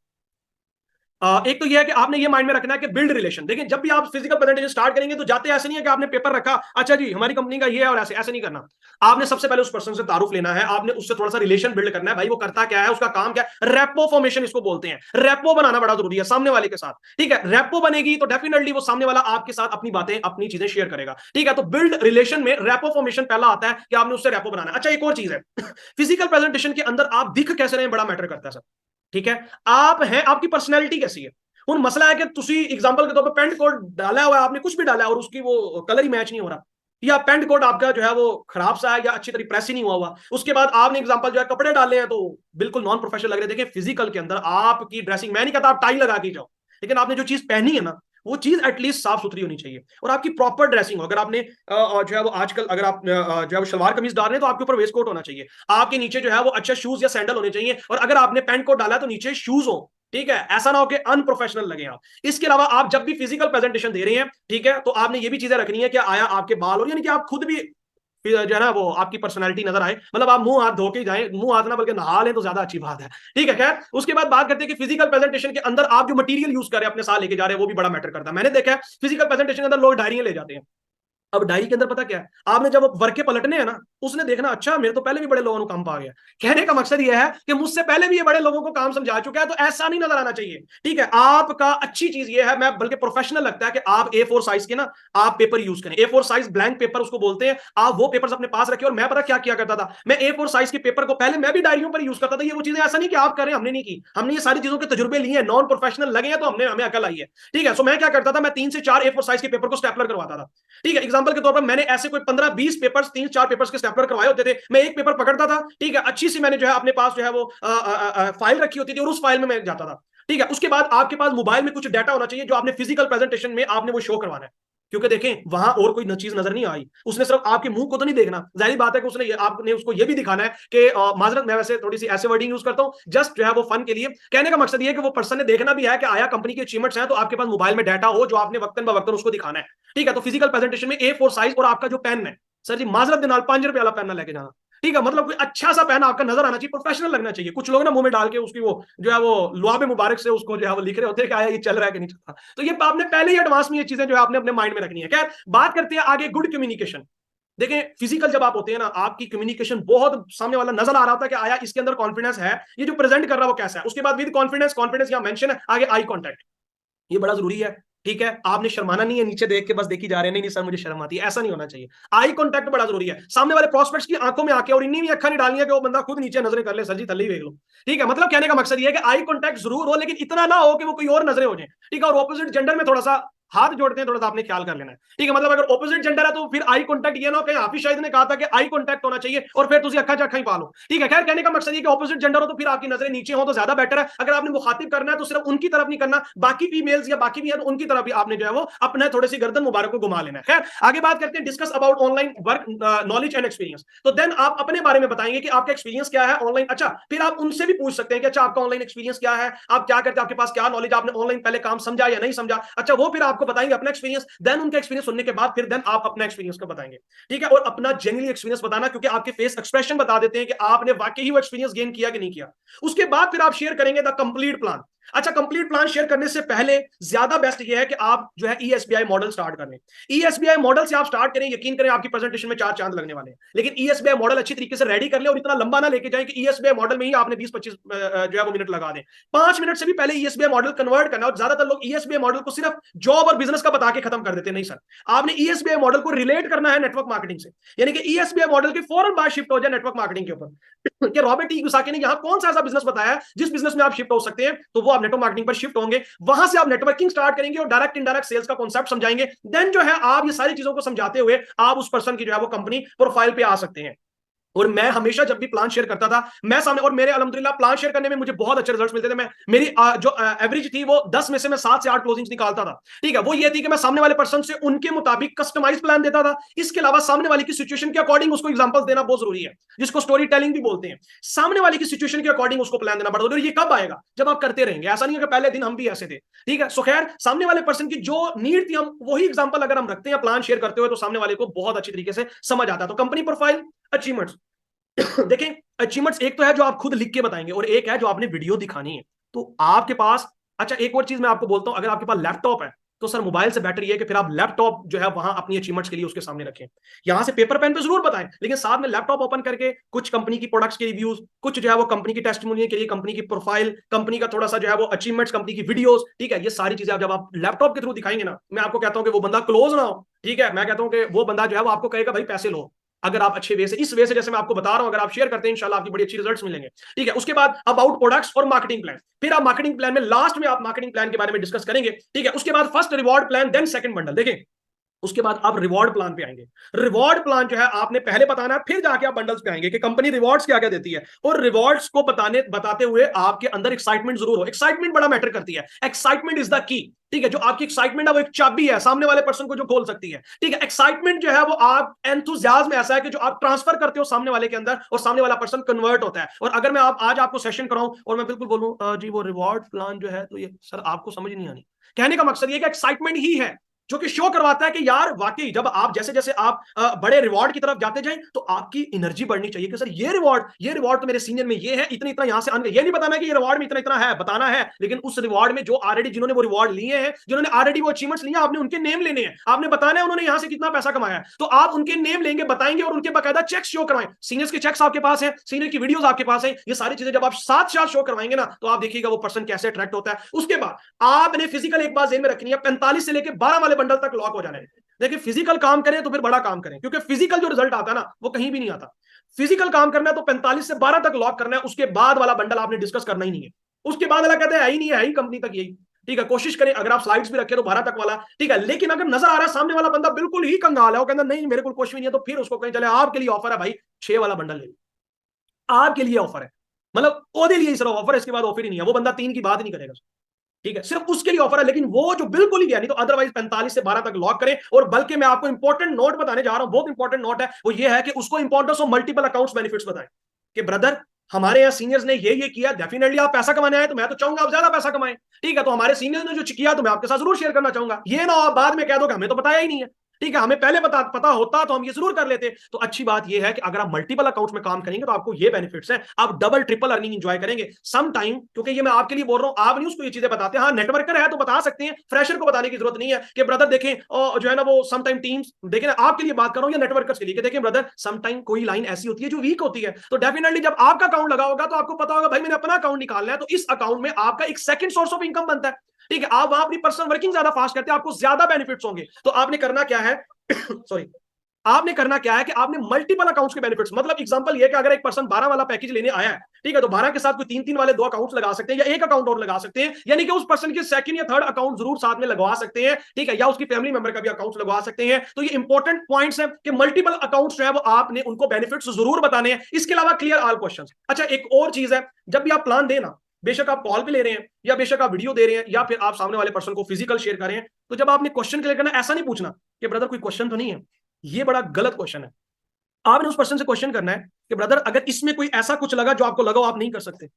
एक तो यह है कि आपने ये माइंड में रखना है कि बिल्ड रिलेशन, देखिए जब भी आप फिजिकल प्रेजेंटेशन स्टार्ट करेंगे तो जाते ऐसे नहीं है कि आपने पेपर रखा, अच्छा जी हमारी कंपनी का ये है, और ऐसे ऐसे नहीं करना, आपने सबसे पहले उस पर्सन से तारुफ लेना है, आपने उससे थोड़ा सा रिलेशन बिल्ड करना है, भाई वो करता क्या है, उसका काम क्या है, रेपो फॉर्मेशन इसको बोलते हैं, रेपो बनाना बड़ा जरूरी है सामने वाले के साथ, ठीक है। रेपो बनेगी तो डेफिनेटली वो सामने वाला आपके साथ अपनी बातें अपनी चीजें शेयर करेगा, ठीक है। तो बिल्ड रिलेशन में रेपो फॉर्मेशन पहला आता है कि आपने उससे रेपो बनाना है। अच्छा एक और चीज है, फिजिकल प्रेजेंटेशन के अंदर आप दिख कैसे रहे बड़ा मैटर करता है सर, ठीक है। आप हैं, आपकी पर्सनैलिटी कैसी है, ਹੁਣ मसला है कि तुसी एग्जांपल के तौर पे पेंट कोट डाला हुआ है, आपने कुछ भी डाला है और उसकी वो कलर ही मैच नहीं हो रहा, या पेंट कोट आपका जो है वो खराब सा है या अच्छी तरह प्रेस ही नहीं हुआ, उसके बाद आपने एग्जांपल जो है कपड़े डाले हैं तो बिल्कुल नॉन प्रोफेशनल लग रहे हैं। देखिए फिजिकल के अंदर आपकी ड्रेसिंग, मैं नहीं कहता आप टाई लगा के जाओ, लेकिन आपने जो चीज पहनी है ना वो चीज एटलीस्ट साफ सुथरी होनी चाहिए और आपकी प्रॉपर ड्रेसिंग हो। अगर आपने जो है वो आजकल अगर आप जो है वो शलवार कमीज डाल रहे हैं तो आपके ऊपर वेस्ट कोट होना चाहिए, आपके नीचे जो है वो अच्छा शूज या सैंडल होने चाहिए, और अगर आपने पेंट कोट डाला है तो नीचे शूज हो, ठीक है। ऐसा ना हो कि अनप्रोफेशनल लगे आप। इसके अलावा आप जब भी फिजिकल प्रेजेंटेशन दे रहे हैं, ठीक है, तो आपने ये भी चीजें रखनी है कि आया आपके बाल, और यानी कि आप खुद भी जो है ना वो आपकी पर्सनालिटी नजर आए, मतलब आप मुंह हाथ धो के जाए, मुंह हाथ ना बल्कि नहा लें तो ज्यादा अच्छी बात है, ठीक है। खैर उसके बाद बात करते हैं कि फिजिकल प्रेजेंटेशन के अंदर आप जो मटेरियल यूज कर रहे हैं अपने साथ लेके जा रहे हैं वो भी बड़ा मैटर करता है। मैंने देखा है फिजिकल प्रेजेंटेशन के अंदर लोग डायरियां ले जाते हैं, अब डायरी के अंदर पता क्या है, आपने जब वर्के पलटने हैं ना उसने देखना अच्छा मेरे तो पहले भी बड़े लोगों को काम पा गया। कहने का मकसद यह है कि मुझसे पहले भी ये बड़े लोगों को काम समझा चुका है, तो ऐसा नहीं नजर आना चाहिए। ठीक है, आपका अच्छी चीज ये है, मैं बल्कि प्रोफेशनल लगता है कि आप A4 साइज के ना आप पेपर यूज करें। A4 साइज ब्लैंक पेपर उसको बोलते हैं, आप वो पेपर्स अपने पास रखें। और मैं पता क्या किया करता था, मैं A4 साइज के पेपर को पहले मैं भी डायरियों पर यूज करता था। ये वो चीजें ऐसा नहीं कि आप करें, हमने नहीं की, हमने ये सारी चीजों के तजुर्बे लिए हैं, नॉन प्रोफेशनल लगे हैं तो हमने हमें अकल आई है। ठीक है, सो मैं क्या करता था, मैं 3 से 4 A4 साइज के पेपर को स्टेपलर करवाता था। ठीक है, एग्जांपल के तौर पर मैंने ऐसे कोई 15-20 पेपर्स, 3-4 पेपर्स के स्टेपलर करवाए होते थे। मैं एक पेपर पकड़ता था, ठीक है, अच्छी सी मैंने जो है अपने पास जो है वो फाइल रखी होती थी, और उस फाइल में मैं जाता था। ठीक है, उसके बाद आपके पास मोबाइल में कुछ डाटा होना चाहिए जो आपने फिजिकल प्रेजेंटेशन में आपने वो शो करवाना है। क्योंकि देखें वहां और कोई चीज नजर नहीं आई, उसने सिर्फ आपके मुंह को तो नहीं देखना, जाहिर बात है कि उसने आपने उसको ये भी दिखाना है कि माजरत, मैं वैसे थोड़ी सी ऐसे वर्डिंग यूज करता हूं जस्ट जो है वो फन के लिए। कहने का मकसद ये है कि वो पर्सन ने देखना भी है कि आया कंपनी के अचीवमेंट्स हैं, तो आपके पास मोबाइल में डाटा हो जो आपने वक्तन ब वक्तन उसको दिखाना है। ठीक है, तो फिजिकल प्रेजेंटेशन में A4 साइज और आपका जो पेन है, सर जी माजरत दिनाल 5 रुपए वाला पेन ना लेके जाना। ठीक है, मतलब कोई अच्छा सा पेन आपका नजर आना चाहिए, प्रोफेशनल लगना चाहिए। कुछ लोग ना मुंह में डाल के उसकी वो जो है वो लुआबे मुबारक से उसको जो है वो लिख रहे होते हैं कि आया ये चल रहा है कि नहीं चल रहा। तो ये आपने पहले ही एडवांस में ये चीजें जो है आपने अपने माइंड में रखनी है। खैर, बात करते हैं आगे गुड कम्युनिकेशन। देखें, फिजिकल जब आप होते हैं ना, आपकी कम्युनिकेशन बहुत सामने वाला नजर आ रहा होता है कि आया इसके अंदर कॉन्फिडेंस है, ये जो प्रेजेंट कर रहा है वो कैसा है। उसके बाद विद कॉन्फिडेंस, कॉन्फिडेंस यहां मेंशन है, आगे आई कांटेक्ट, ये बड़ा जरूरी है। ठीक है, आपने शर्माना नहीं है नीचे देख के बस देखी जा रहे हैं, नहीं नहीं सर मुझे शर्म आती है, ऐसा नहीं होना चाहिए। आई कांटेक्ट बड़ा जरूरी है, सामने वाले प्रोस्पेक्ट्स की आंखों में आके, और इन्हीं भी अखा नहीं डालनी है कि वो बंदा खुद नीचे नजरें कर ले, सर जी थल्ले ही देख लो। ठीक है, मतलब कहने का मकसद ये है कि आई कांटेक्ट जरूर हो, लेकिन इतना ना हो कि वो कोई और नजरें हो जाए। ठीक है, और ऑपोजिट जेंडर में थोड़ा सा हाथ जोड़ते हैं, थोड़ा सा आपने ख्याल कर लेना है। ठीक है, मतलब अगर ऑपोजिट जेंडर है तो फिर आई कांटेक्ट ये ना हो कि हाफिज शाहिद ने कहा था कि आई कांटेक्ट होना चाहिए और फिर तुझे अखा चखा ही पालो। ठीक है, खैर कहने का मकसद ये कि ऑपोजिट जेंडर हो तो फिर आपकी नजरें नीचे हो तो ज्यादा बेटर है। अगर आपने मुखातिब करना है तो सिर्फ उनकी तरफ नहीं करना, बाकी फीमेल्स या बाकी भी है तो उनकी तरफ भी आपने जो है वो अपने थोड़ी सी गर्दन मुबारक को घुमा लेना है। खैर, आगे बात करते हैं discuss about online work knowledge and experience. तो देन आप अपने बारे में बताएंगे कि आपका एक्सपीरियंस क्या है ऑनलाइन। अच्छा, फिर आप उनसे भी पूछ सकते हैं कि अच्छा आपका ऑनलाइन एक्सपीरियंस क्या है, आप क्या करते हैं, आपके पास क्या नॉलेज, आपने ऑनलाइन पहले काम समझा या नहीं समझा। अच्छा, वो फिर आपको बताएंगे अपना एक्सपीरियंस। देन उनका एक्सपीरियंस सुनने के बाद फिर देन आप अपना एक्सपीरियंस को बताएंगे। ठीक है, और अपना जेन्युइनली एक्सपीरियंस बताना, क्योंकि आपके फेस एक्सप्रेशन बता देते हैं कि आपने वाकई ही वो एक्सपीरियंस गेन किया कि नहीं किया। उसके बाद फिर आप शेयर करेंगे द कंप्लीट प्लान। अच्छा, कंप्लीट प्लान शेयर करने से पहले ज्यादा बेस्ट ये है कि आप जो है ESBI मॉडल स्टार्ट कर लें। ESBI मॉडल से आप स्टार्ट करें, यकीन करें आपकी प्रेजेंटेशन में 4 चांद लगने वाले हैं। लेकिन ESBI मॉडल अच्छी तरीके से रेडी कर ले, और इतना लंबा ना लेके जाए कि ESBI मॉडल में ही आपने 20-25 जो है वो मिनट लगा दें। 5 मिनट से भी पहले ESBI मॉडल कन्वर्ट करना। और ज्यादातर लोग ESBI मॉडल को सिर्फ जॉब और बिजनेस का बता के खत्म कर देते हैं। नहीं सर, आपने ESBI मॉडल को रिलेट करना है नेटवर्क मार्केटिंग से, यानी कि ESBI मॉडल के फौरन बाद शिफ्ट हो जाए नेटवर्क मार्केटिंग के ऊपर। कि रॉबर्ट टी कियोसाकी ने यहां कौन सा ऐसा बिजनेस बताया है जिस बिजनेस में आप शिफ्ट हो सकते हैं, तो वो आप नेटवर्क मार्केटिंग पर शिफ्ट होंगे। वहां से आप नेटवर्किंग स्टार्ट करेंगे और डायरेक्ट इनडायरेक्ट सेल्स का कॉन्सेप्ट समझाएंगे। देन जो है आप ये सारी चीजों को समझाते हुए आप उस पर्सन की जो है वो कंपनी प्रोफाइल पे आ सकते हैं। और मैं हमेशा जब भी प्लान शेयर करता था, मैं सामने, और मेरे अल्हम्दुलिल्लाह प्लान शेयर करने में मुझे बहुत अच्छे रिजल्ट्स मिलते थे। मैं मेरी जो एवरेज थी वो 10 में से मैं 7 से 8 क्लोजिंग्स निकालता था। ठीक है, वो ये थी कि मैं सामने वाले पर्सन से उनके मुताबिक कस्टमाइज प्लान देता था। इसके अलावा सामने वाले की सिचुएशन के अकॉर्डिंग उसको एग्जांपल्स देना बहुत जरूरी है, जिसको स्टोरी टेलिंग भी बोलते हैं। सामने वाले की सिचुएशन के अकॉर्डिंग उसको प्लान देना पड़ता है। और ये कब आएगा, जब आप करते रहेंगे। ऐसा नहीं है कि पहले दिन हम भी ऐसे थे। ठीक है, सो खैर सामने वाले पर्सन की जो नीड थी, हम वही एग्जांपल अगर हम रखते हैं प्लान शेयर करते हुए, तो सामने वाले को बहुत अच्छी तरीके से समझ आता है। तो कंपनी प्रोफाइल, अचीवमेंट्स देखें, अचीवमेंट्स एक तो है जो आप खुद लिख के बताएंगे, और एक है जो आपने वीडियो दिखानी है। तो आपके पास, अच्छा एक और चीज मैं आपको बोलता हूं, अगर आपके पास लैपटॉप है तो सर मोबाइल से बेटर ये है कि फिर आप लैपटॉप जो है वहां अपनी अचीवमेंट्स के लिए उसके सामने रखें। यहां से पेपर पेन पे जरूर बताएं, लेकिन साथ में लैपटॉप ओपन करके कुछ कंपनी की प्रोडक्ट्स के रिव्यूज, कुछ जो है वो कंपनी की टेस्टिमोनियल के लिए कंपनी की प्रोफाइल, कंपनी का थोड़ा सा जो है वो अचीवमेंट्स, कंपनी की वीडियोस। ठीक है, ये सारी चीजें जब आप लैपटॉप के थ्रू दिखाएंगे ना, मैं आपको कहता हूं कि वो बंदा क्लोज ना हो। ठीक है, मैं कहता हूं कि वो बंदा जो है वो आपको कहेगा भाई पैसे लो, अगर आप अच्छे वे से, इस वे से जैसे मैं आपको बता रहा हूं, अगर आप शेयर करते हैं इंशाल्लाह आपकी बड़ी अच्छी रिजल्ट्स मिलेंगे। ठीक है, उसके बाद अबाउट प्रोडक्ट्स और मार्केटिंग प्लान। फिर आप मार्केटिंग प्लान में लास्ट में आप मार्केटिंग प्लान के बारे में डिस्कस करेंगे। ठीक है, उसके बाद first reward plan, then second bundle. देखें, उसके बाद आप रिवॉर्ड प्लान पे आएंगे। रिवॉर्ड प्लान जो है आपने पहले बताना है, फिर जाके आप बंडल्स पे आएंगे कि कंपनी रिवॉर्ड्स क्या क्या देती है। और रिवॉर्ड्स को बताते हुए आपके अंदर एक्साइटमेंट जरूर हो। एक्साइटमेंट बड़ा मैटर करती है, एक्साइटमेंट इज द की। ठीक है, जो आपकी एक्साइटमेंट है वो एक चाबी है सामने वाले पर्सन को जो खोल सकती है। ठीक है, एक्साइटमेंट जो है वो आप एंथुसियाज्म ऐसा है कि जो आप ट्रांसफर करते हो सामने वाले के अंदर, और सामने वाला पर्सन कन्वर्ट होता है। और अगर मैं आज आपको सेशन कराऊं और मैं बिल्कुल बोलूं जी वो रिवॉर्ड प्लान जो है, तो ये सर आपको समझ नहीं आनी। कहने का मकसद ये कि एक्साइटमेंट ही है जो कि शो करवाता है कि यार वाकई जब आप जैसे जैसे आप बड़े रिवॉर्ड की तरफ जाते जाएं तो आपकी एनर्जी बढ़नी चाहिए कि सर ये रिवॉर्ड तो मेरे सीनियर में ये है, इतना इतना यहां से आने, ये नहीं बताना कि ये रिवॉर्ड में इतना इतना है, बताना है लेकिन उस रिवॉर्ड में जो ऑलरेडी जिन्होंने वो रिवॉर्ड लिए हैं, जिन्होंने ऑलरेडी वो अचीवमेंट्स लिए, आपने उनके नेम लेने हैं, आपने बताना है उन्होंने यहां से कितना पैसा कमाया है, तो आप उनके नेम लेंगे, बताएंगे और उनके बाकायदा चेक्स शो करवाएं। सीनियर्स के चेक्स आपके पास है, सीनियर की वीडियोस आपके पास है, ये सारी चीजें जब आप साथ साथ शो करवाएंगे ना तो आप देखिएगा वो पर्सन कैसे अट्रैक्ट होता है। उसके बाद आपने फिजिकल एक बात जेन में रखनी है, 45 से लेकर 12 वाले बंडल तक लॉक हो जाने। देखिए फिजिकल काम करें तो फिर बड़ा काम करें, क्योंकि फिजिकल जो रिजल्ट आता है ना वो कहीं भी नहीं आता। फिजिकल काम करना है तो 45 से 12 तक लॉक करना है, उसके बाद वाला बंडल आपने डिस्कस करना ही नहीं है। उसके बाद वाला कहते हैं है ही नहीं है ही कंपनी तक यही, ठीक है। कोशिश करें अगर आप स्लाइड्स भी रखें तो 12 तक वाला, ठीक है। लेकिन अगर नजर आ रहा है सामने वाला बंदा बिल्कुल ही कंगाल है, वो कहता नहीं मेरे को कुछ भी नहीं है, तो फिर उसको कहीं चले आपके लिए ऑफर है भाई 6 वाला बंडल ले, आपके लिए ऑफर है, मतलब ओदे लिए सिर्फ ऑफर है, इसके बाद ऑफर ही नहीं है। वो बंदा 3 की बात नहीं करेगा, ठीक है, सिर्फ उसके लिए ऑफर है। लेकिन वो जो बिल्कुल ही गया नहीं, तो अदरवाइज 45 से 12 तक लॉक करें। और बल्कि मैं आपको इंपॉर्टेंट नोट बताने जा रहा हूं, बहुत इंपॉर्टेंट नोट है, वो ये है कि उसको importance of multiple accounts benefits बताएं कि ब्रदर हमारे यहाँ सीनियर्स ने ये किया, डेफिनेटली आप पैसा कमाने आए तो मैं तो चाहूंगा आप ज्यादा पैसा कमाएं, ठीक है। तो हमारे सीनियर्स ने जो किया तो मैं आपके साथ जरूर शेयर करना चाहूंगा। ये ना आप बाद में कह दो कि हमें तो बताया ही नहीं है, ठीक है, हमें पहले पता होता तो हम ये जरूर कर लेते। तो अच्छी बात यह है कि अगर आप मल्टीपल अकाउंट्स में काम करेंगे तो आपको ये बेनिफिट्स हैं, आप डबल ट्रिपल अर्निंग एंजॉय करेंगे सम टाइम। क्योंकि ये मैं आपके लिए बोल रहा हूं, आप नहीं उसको ये चीजें बताते। हाँ नेटवर्कर है तो बता सकते हैं, फ्रेशर को बताने की जरूरत नहीं है कि ब्रदर देखें जो है ना वो सम टाइम टीम्स देखें ना, आपके लिए बात कर रहा हूं या नेटवर्कर्स के लिए कि देखें ब्रदर सम टाइम कोई लाइन ऐसी होती है जो वीक होती है, तो डेफिनेटली जब आपका अकाउंट लगा होगा तो आपको पता होगा भाई मैंने अपना अकाउंट निकालना है, तो इस अकाउंट में आपका एक सेकंड सोर्स ऑफ इनकम बनता है, ठीक है। आप वहां अपनी पर्सनल वर्किंग ज्यादा फास्ट करते हैं, आपको ज्यादा बेनिफिट्स होंगे। तो आपने करना क्या है सॉरी आपने करना क्या है कि आपने मल्टीपल अकाउंट्स के बेनिफिट्स, मतलब एग्जांपल ये कि अगर एक पर्सन 12 वाला पैकेज लेने आया है, ठीक है, तो 12 के साथ कोई 3-3 वाले 2 अकाउंट्स लगा सकते हैं या एक अकाउंट और लगा सकते हैं, यानी कि उस पर्सन के सेकंड या थर्ड अकाउंट जरूर साथ में लगवा सकते हैं, ठीक है, या उसकी फैमिली मेंबर का भी अकाउंट लगवा सकते हैं। तो ये इंपॉर्टेंट पॉइंट्स है कि मल्टीपल अकाउंट्स जो है वो आपने उनको बेनिफिट्स जरूर बताने हैं। इसके अलावा क्लियर ऑल क्वेश्चंस। अच्छा एक और चीज है, जब भी आप प्लान देना, बेशक आप कॉल पे ले रहे हैं या बेशक आप वीडियो दे रहे हैं या फिर आप सामने वाले पर्सन को फिजिकल शेयर कर रहे हैं, तो जब आपने क्वेश्चन क्लियर करना, ऐसा नहीं पूछना कि ब्रदर कोई क्वेश्चन तो नहीं है, ये बड़ा गलत क्वेश्चन है। आपने उस पर्सन से क्वेश्चन करना है कि ब्रदर अगर इसमें कोई ऐसा कुछ लगा जो आपको लगा आप नहीं कर सकते,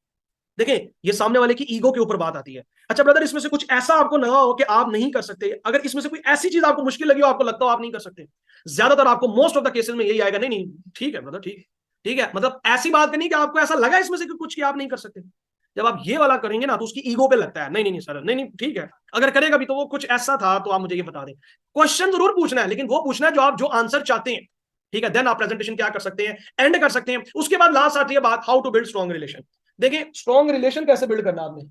देखिए ये सामने वाले की ईगो के ऊपर बात आती है। अच्छा ब्रदर इसमें से कुछ ऐसा आपको लगा हो कि आप नहीं कर सकते, अगर इसमें से कोई ऐसी चीज आपको मुश्किल लगी हो, आपको लगता हो आप नहीं कर सकते, ज्यादातर आपको मोस्ट ऑफ द केसेस में यही आएगा नहीं नहीं ठीक है ब्रदर ठीक, ठीक है, मतलब ऐसी बात करनी कि आपको ऐसा लगा इसमें से कुछ कि आप नहीं कर सकते। जब आप ये वाला करेंगे ना तो उसकी ईगो पे लगता है नहीं नहीं नहीं सर नहीं नहीं ठीक है, अगर करेगा भी तो वो कुछ ऐसा था तो आप मुझे ये बता दें। क्वेश्चन जरूर पूछना है, लेकिन वो पूछना है जो आप जो आंसर चाहते हैं, ठीक है। देन आप प्रेजेंटेशन क्या कर सकते हैं, एंड कर सकते हैं। उसके बाद लास्ट आती है बात how to build strong relation. देखिए स्ट्रॉन्ग रिलेशन कैसे बिल्ड करना आपने,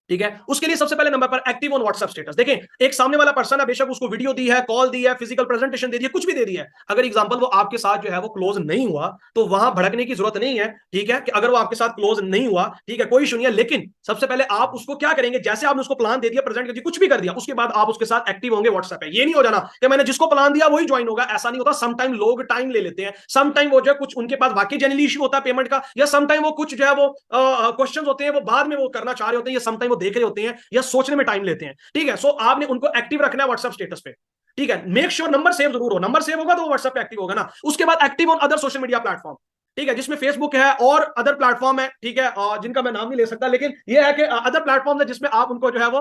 ठीक है। उसके लिए सबसे पहले नंबर पर एक्टिव ऑन व्हाट्सएप स्टेटस। देखें एक सामने वाला पर्सन है, बेशक उसको वीडियो दी है, कॉल दी है, फिजिकल प्रेजेंटेशन दे दी है, कुछ भी दे दिया है, अगर एग्जांपल वो आपके साथ जो है वो क्लोज नहीं हुआ तो वहां भड़कने की जरूरत नहीं है, ठीक है, कि अगर वो आपके साथ क्लोज नहीं हुआ, ठीक है, कोई इशू नहीं है। लेकिन सबसे पहले आप उसको क्या करेंगे, जैसे आपने उसको प्लान दे दिया, प्रेजेंट कर दिया, कुछ भी कर दिया, उसके बाद आप उसके साथ एक्टिव होंगे व्हाट्सएप पे। ये नहीं हो जाना कि मैंने जिसको प्लान दिया वही ज्वाइन होगा, ऐसा नहीं होता। समटाइम लोग टाइम ले लेते हैं, समटाइम वो जो है कुछ उनके पास वाकई जनरली इशू होता है पेमेंट का, या समटाइम वो कुछ जो है वो क्वेश्चन होते हैं वो बाद में वो करना चाह रहे होते हैं, या समटाइम वो देख रहे होते हैं या सोचने में टाइम लेते हैं, ठीक है। सो आपने उनको एक्टिव रखना है व्हाट्सएप स्टेटस पे, ठीक है। मेक श्योर नंबर सेव जरूर हो, नंबर सेव होगा तो व्हाट्सएप पे एक्टिव होगा ना। उसके बाद active on other social media platform, ठीक है, जिसमें फेसबुक है और अदर प्लेटफॉर्म है, ठीक है, जिनका मैं नाम नहीं ले सकता, लेकिन ये है कि अदर प्लेटफॉर्म है जिसमें आप उनको जो है वो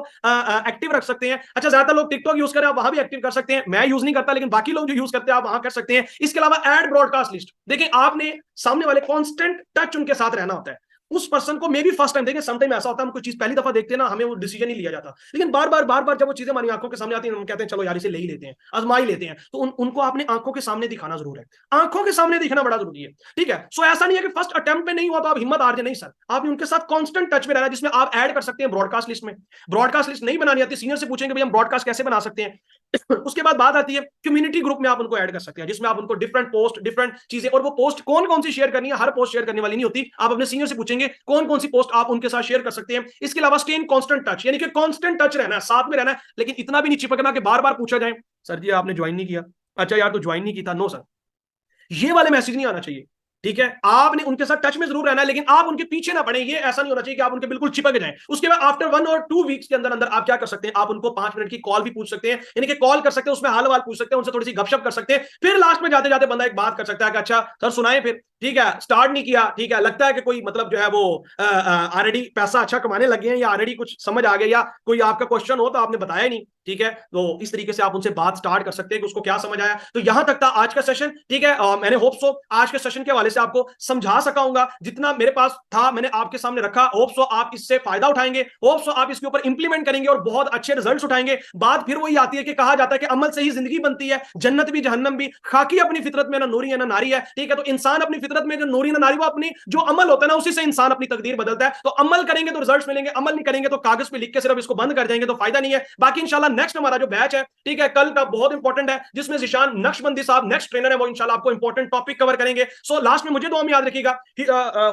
एक्टिव रख सकते हैं। अच्छा ज्यादातर लोग टिकटॉक यूज करें, आप वहां भी एक्टिव कर सकते हैं, मैं यूज नहीं करता, लेकिन बाकी लोग जो यूज करते हैं आप वहां कर सकते हैं। इसके अलावा एड ब्रॉडकास्ट लिस्ट, देखिए आपने सामने वाले कांस्टेंट टच उनके साथ रहना होता है। उस पर्सन को मे भी फर्स्ट टाइम देखें, समटाइम ऐसा होता है हम कोई चीज पहली दफा देखते हैं ना, हमें वो डिसीजन नहीं लिया जाता, लेकिन बार बार जब वो चीजें हमारी आंखों के सामने आती हैं हम कहते हैं चलो यार इसे ले ही लेते हैं, आजमा ही लेते हैं। तो उनको अपने आंखों के सामने दिखाना जरूर है, आंखों के सामने दिखना बड़ा जरूरी है, ठीक है। सो ऐसा नहीं है कि फर्स्ट अटेम्प्ट में नहीं हुआ तो आप हिम्मत हार जाए, नहीं सर, आपने उनके साथ कांस्टेंट टच में रहना, जिसमें आप ऐड कर सकते हैं ब्रॉडकास्ट लिस्ट में। ब्रॉडकास्ट लिस्ट नहीं बनानी आती, सीनियर से पूछेंगे भाई हम ब्रॉडकास्ट कैसे बना सकते हैं। उसके बाद बात आती है कम्युनिटी ग्रुप में आप उनको ऐड कर सकते हैं, जिसमें आप उनको डिफरेंट पोस्ट डिफरेंट चीजें, और वो पोस्ट कौन कौन सी शेयर करनी है, हर पोस्ट शेयर करने वाली नहीं होती, आप अपने सीनियर से पूछेंगे कौन कौन सी पोस्ट आप उनके साथ शेयर कर सकते हैं। इसके अलावा स्टे इन कांस्टेंट टच, यानी कि कांस्टेंट टच रहना है, साथ में रहना है, लेकिन इतना भी नहीं चिपकना कि बार बार पूछा जाए सर जी आपने ज्वाइन नहीं किया, अच्छा यार तो ज्वाइन नहीं किया, नो सर, ये वाले मैसेज नहीं आना चाहिए, ठीक है। आपने उनके साथ टच में जरूर रहना है, लेकिन आप उनके पीछे ना पड़े, ये ऐसा नहीं होना चाहिए कि आप उनके बिल्कुल चिपक जाएं। उसके बाद आफ्टर 1 और 2 वीक्स के अंदर अंदर आप क्या कर सकते हैं, आप उनको 5 मिनट की कॉल भी पूछ सकते हैं, यानी कि कॉल कर सकते हैं, उसमें हाल वाल पूछ सकते हैं, उनसे थोड़ी सी गपशप कर सकते हैं। फिर लास्ट में जाते जाते बंदा एक बात कर सकता है कि अच्छा सर सुनाए फिर, ठीक है, स्टार्ट नहीं किया, ठीक है, लगता है कि कोई मतलब जो है वो ऑलरेडी पैसा अच्छा कमाने लगे हैं या ऑलरेडी कुछ समझ आ गया, या कोई आपका क्वेश्चन हो तो आपने बताया नहीं, ठीक है, तो इस तरीके से आप उनसे बात स्टार्ट कर सकते हैं कि उसको क्या समझ आया। तो यहां तक था आज का सेशन, ठीक है। मैंने होप सो आज के सेशन के हवाले से आपको समझा सका हूंगा, जितना मेरे पास था मैंने आपके सामने रखा। होप सो आप इससे फायदा उठाएंगे, होप सो आप इसके ऊपर इंप्लीमेंट करेंगे और बहुत अच्छे रिजल्ट्स उठाएंगे। बात फिर वही आती है कि कहा जाता है कि अमल से ही जिंदगी बनती है, जन्नत भी जहन्नम भी। खाकी अपनी फितरत में ना नूरी है ना नारी है, ठीक है। तो इंसान अपनी फितरत में जो नूरी ना नारी, वो अपनी जो अमल होता है ना, उसी से इंसान अपनी तकदीर बदलता है। तो अमल करेंगे तो रिजल्ट्स मिलेंगे, अमल नहीं करेंगे तो कागज पे लिख के सिर्फ इसको बंद कर देंगे तो फायदा नहीं है। बाकी इंशाल्लाह नेक्स्ट हमारा जो बैच है, ठीक है, कल का बहुत इंपॉर्टेंट है, जिसमें जिशान नक्शबंदी साहब नेक्स्ट ट्रेनर है, वो इंशाल्लाह आपको इंपॉर्टेंट टॉपिक कवर करेंगे। सो लास्ट में मुझे दुआ में याद रखिएगा।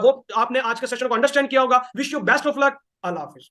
होप आपने आज के सेशन को अंडरस्टैंड किया होगा। Wish you best of luck. Allah Hafiz.